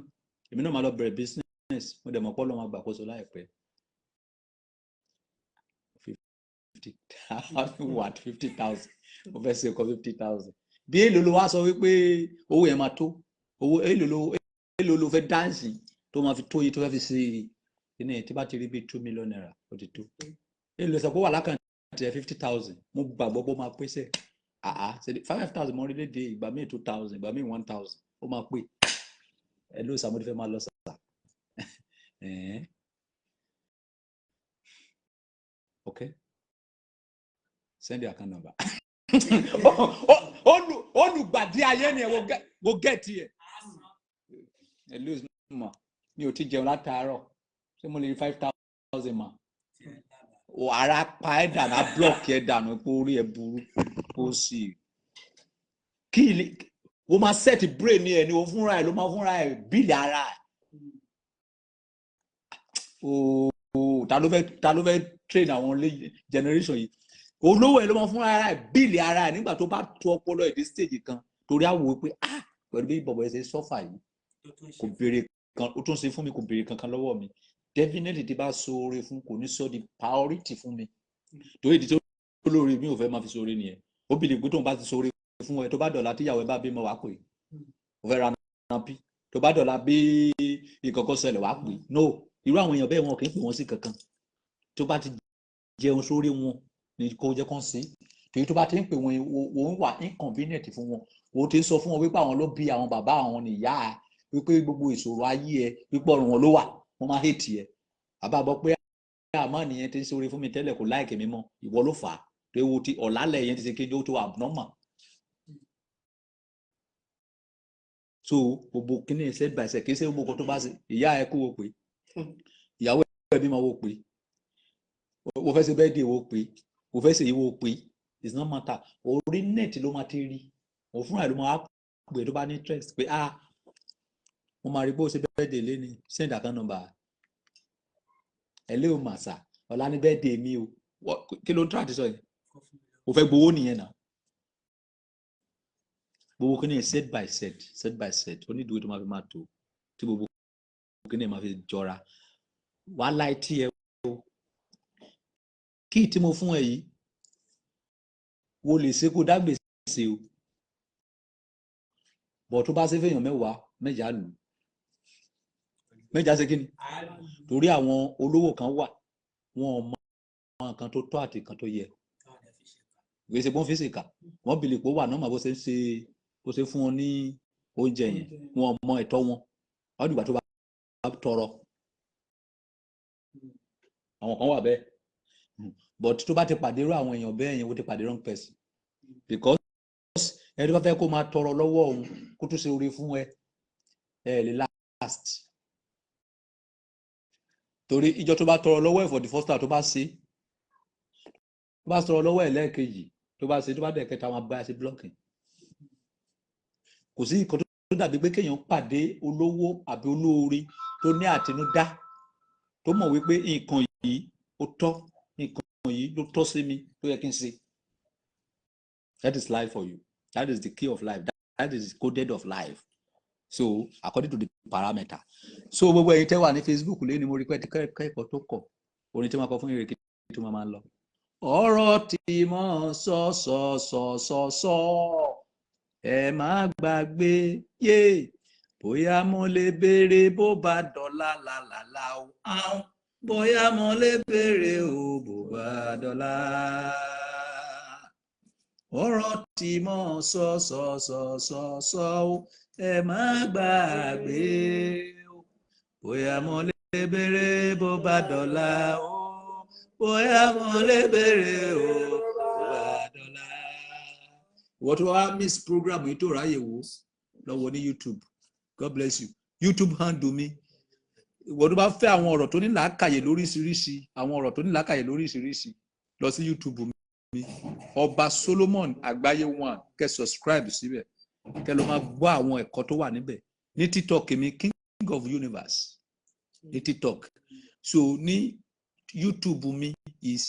èmi náà máa lọ bẹ̀rẹ̀ business mo dẹ̀ mọ̀ pọ́ lọ́wọ́ àgbàkóso láìpẹ́ 50,000 mo fẹ́ ṣe ọkọ̀ 50,000 bí èlò ló wá sọ wípé owó yẹn máa tó owó èlò ló fẹ́ dáǹsì tó máa fi tó yìí tó fẹ́ fi ṣe kíní tí bá ti rí bíi 2 million naira ó ti tó èlò sọ pé wà lákàntì ẹ 50,000 mo gbàgbọ́ bó máa pèsè 5,000 mọ́ orílẹ̀-èdè ìgbà míì 2,000 ìgbà míì 1,000 ó máa pè ẹ ló sàmúdí fẹ́ máa lọ sàtà ok send your account number olùgbàdì ayé ni ẹ wo gẹ̀ẹ́tì ẹ ẹ lose ma mi ò ti jẹun látàárọ̀ ṣé mo lè rí 5,000 ma o ara pa ẹ dànù á block ẹ dànù pé orí ẹ burú kó sì kí o máa set brain ẹ ni o fúnra ẹ ló máa fúnra ẹ bíìlì ara ẹ ta ló fẹ́ train àwọn generation yìí olówó ẹ ló máa fúnra ẹ bíìlì ara ẹ nígbà tó bá tó ọpọlọ ẹ dé stage kan torí àwò pé pẹ̀lú bí bọ̀bọ̀ ẹ ṣe sọ́fà yìí kò béèrè kan ó tún ṣe fún mi kò béèrè kankan lọ́wọ́ mi definitely tí bá ṣoore fún kò ní sọ di priority fún mi torí ìdí tó lóore mi ò fẹ́ máa fi ṣoore nìyẹn ó bìlì pé tóun bá ti ṣoore fún ẹ tó bá dọ̀la tíyàwó ẹ bá bímọ wá pè ó fẹ́ ra nàpí tó bá dọ̀la bí ìkọ̀kọ̀ ṣẹlẹ̀ wá pè no irú àwọn èèyàn bẹ́ẹ̀ wọn kì í pè wọ́n sí kankan tó bá ti jẹun sórí wọn ni kò jẹ́ kán sí torí tó bá ti ń pè wọ́n wà inconvenient fún wọn o ti ń sọ fún wọn wípé àwọn ló bí àwọn bàbá àwọn nìyá ẹ wípé gbogbo ìṣòro ayé ẹ wípé ọrùn wọn ló wà wọn máa hate ẹ bàbá gbọ́ pé àmọ́ nìyẹn ti ń sórí fún mi tẹ́lẹ̀ kò láìkè mi mọ́ ìwọ ló fà á tó ewu ti ọ̀làlẹ̀ yẹn ti ṣe kéde ó tó abnormal so gbogbo kíní step by step kì í ṣe gbogbo kan tó bá ṣe ìyá ẹ kó wo pé ìyàwó ẹ bí máa wo pé o fẹ́ ṣe birthday wo pé o fẹ́ ṣe ìwọ pé it's not matter orí net ló máa ti rí òun fúnra ló máa pè tó bá ní interest pé mo máa rí bó ṣe birthday lé ní send account number ẹ lé o mà sà ọ̀la ní birthday mi o kí ló ń try àti sọ yẹn o fẹ́ gbowó nìyẹn náà gbogbo kí ni set by set onídùúgbò tó máa fi máa tó tí gbogbo kí ni máa fi jọra wàhálà etí ẹ o kí tí mo fún ẹ yìí wo lè ṣe kó dágbèsè o bọ̀ tó bá ṣe fẹ́yàn mẹ́wàá mẹ́jà lù mẹ́jà ṣe kí ni torí àwọn olówó kan wà wọn ò mọ nǹkan tó tọ́ àti nǹkan tó yẹ gbèsè bọ́n fi ṣèkà wọ́n bìlì pé ó wà náà mà bó ṣe ń ṣe kó ṣe fún wọn ní oúnjẹ yẹn wọn mọ ẹ̀tọ́ wọn wọ́n dìgbà tó bá tọrọ àwọn kan wà bẹ́ẹ̀ but tó bá ti pàdé irú àwọn èèyàn bẹ́ẹ̀ yẹn ó ti pàdé wrong person because ẹni tó bá fẹ́ kó máa tọrọ lọ́wọ́ òun kó tó ṣe oore fún ẹ lè last torí ìjọ tó bá tọrọ lọ́wọ́ ẹ̀ for the first time tó bá ṣe tó bá tọrọ lọ́wọ́ ẹ̀ lẹ́ẹ̀kejì tó bá ṣe tó bá dẹ̀ kẹta wọn bá ṣe blocking kò sí nǹkan tó dàbí pé kéèyàn pàdé olówó àbí olóore tó ní àtinúdá tó mọ̀ wípé nǹkan yìí ó tọ́ nǹkan yìí ló tọ́ sí mi tó yẹ kí n ṣe. That is life for you. That is the key of life. That is the coded of life. So according to the parameter. So gbogbo ẹ̀yin tẹ́ wà ní Facebook lé ní mo rí pé kẹ́kọ̀ọ́ tó kọ̀ orin tí wọ́n kọ fún ìrèké tó máa ń lọ. ọ̀rọ̀ tí mo sọ ẹ má gbàgbé yé bóyá mo lè béèrè bó bá dọ̀la làlàlà o bóyá mo lè béèrè o bó bá dọ̀la ọ̀rọ̀ tí mo sọ ẹ má gbàgbé bóyá mo lè béèrè bó bá dọ̀la o bóyá mo lè béèrè o bó bá dọ̀la. Ìwọ tó wá miss program yìí tó ráyè wò lọ́wọ́ ní YouTube. God bless you. YouTube handle mi. Ìwọ tó bá fẹ́ àwọn ọ̀rọ̀ tó ní làákàyè lóríṣiríṣi àwọn ọ̀rọ̀ tó ní làákàyè lóríṣiríṣi lọ sí YouTube mi. Ọba Solomon Àgbáyé 1 kẹ́ subscribe síbẹ̀ kẹ́ lọ máa gbọ́ àwọn ẹ̀kọ́ tó wà níbẹ̀. Ní TikTok mi King of Universe ní TikTok. So ní YouTube mi is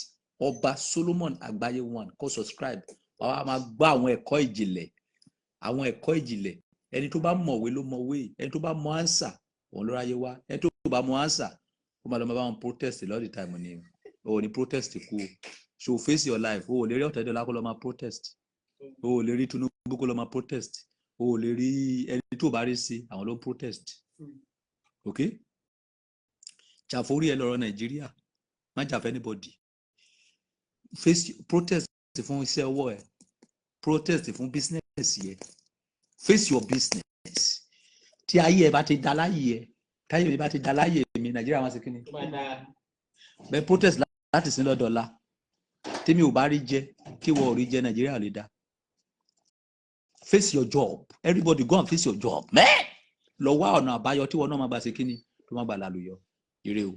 Ọba Solomon Àgbáyé 1 kó subscribe. Wàá máa gbọ́ àwọn ẹ̀kọ́ ìjìnlẹ̀ ẹni tó bá mọ̀wé ló mọ̀wé ẹni tó bá mọ ánsà òun ló ráyé wá ẹni tó bá mọ ánsà ó máa lọ máa bá wọn protest all the time ni o ní protest kú o so face your life o ò lè rí Ọ̀tẹ́dọ́lá kó lọ máa protest o ò lè rí Tinubu kó lọ máa protest o ò lè rí ẹni tó bá rí sí àwọn ló ń protest ok jàforí ẹ lọ́rọ̀ Nàìjíríà má jà fẹ́ anybody face protest fún iṣẹ́ ọwọ́ ẹ protest fún business yẹ face your business tí ayé ẹ bá ti da láyé ẹ táyé mi bá ti da láyé mi Nàìjíríà wọn ṣe kí ni bẹ́ẹ̀ protest láti sin lọ́dọ̀ọ́lá tí mi ò bá rí jẹ kí wọ́n ò rí jẹ Nàìjíríà lè dá face your job everybody go and face your job lọ wá ọ̀nà àbáyọ tí wọn náà máa gbà ṣe kí ni tó máa gbà lálùyọ ire o.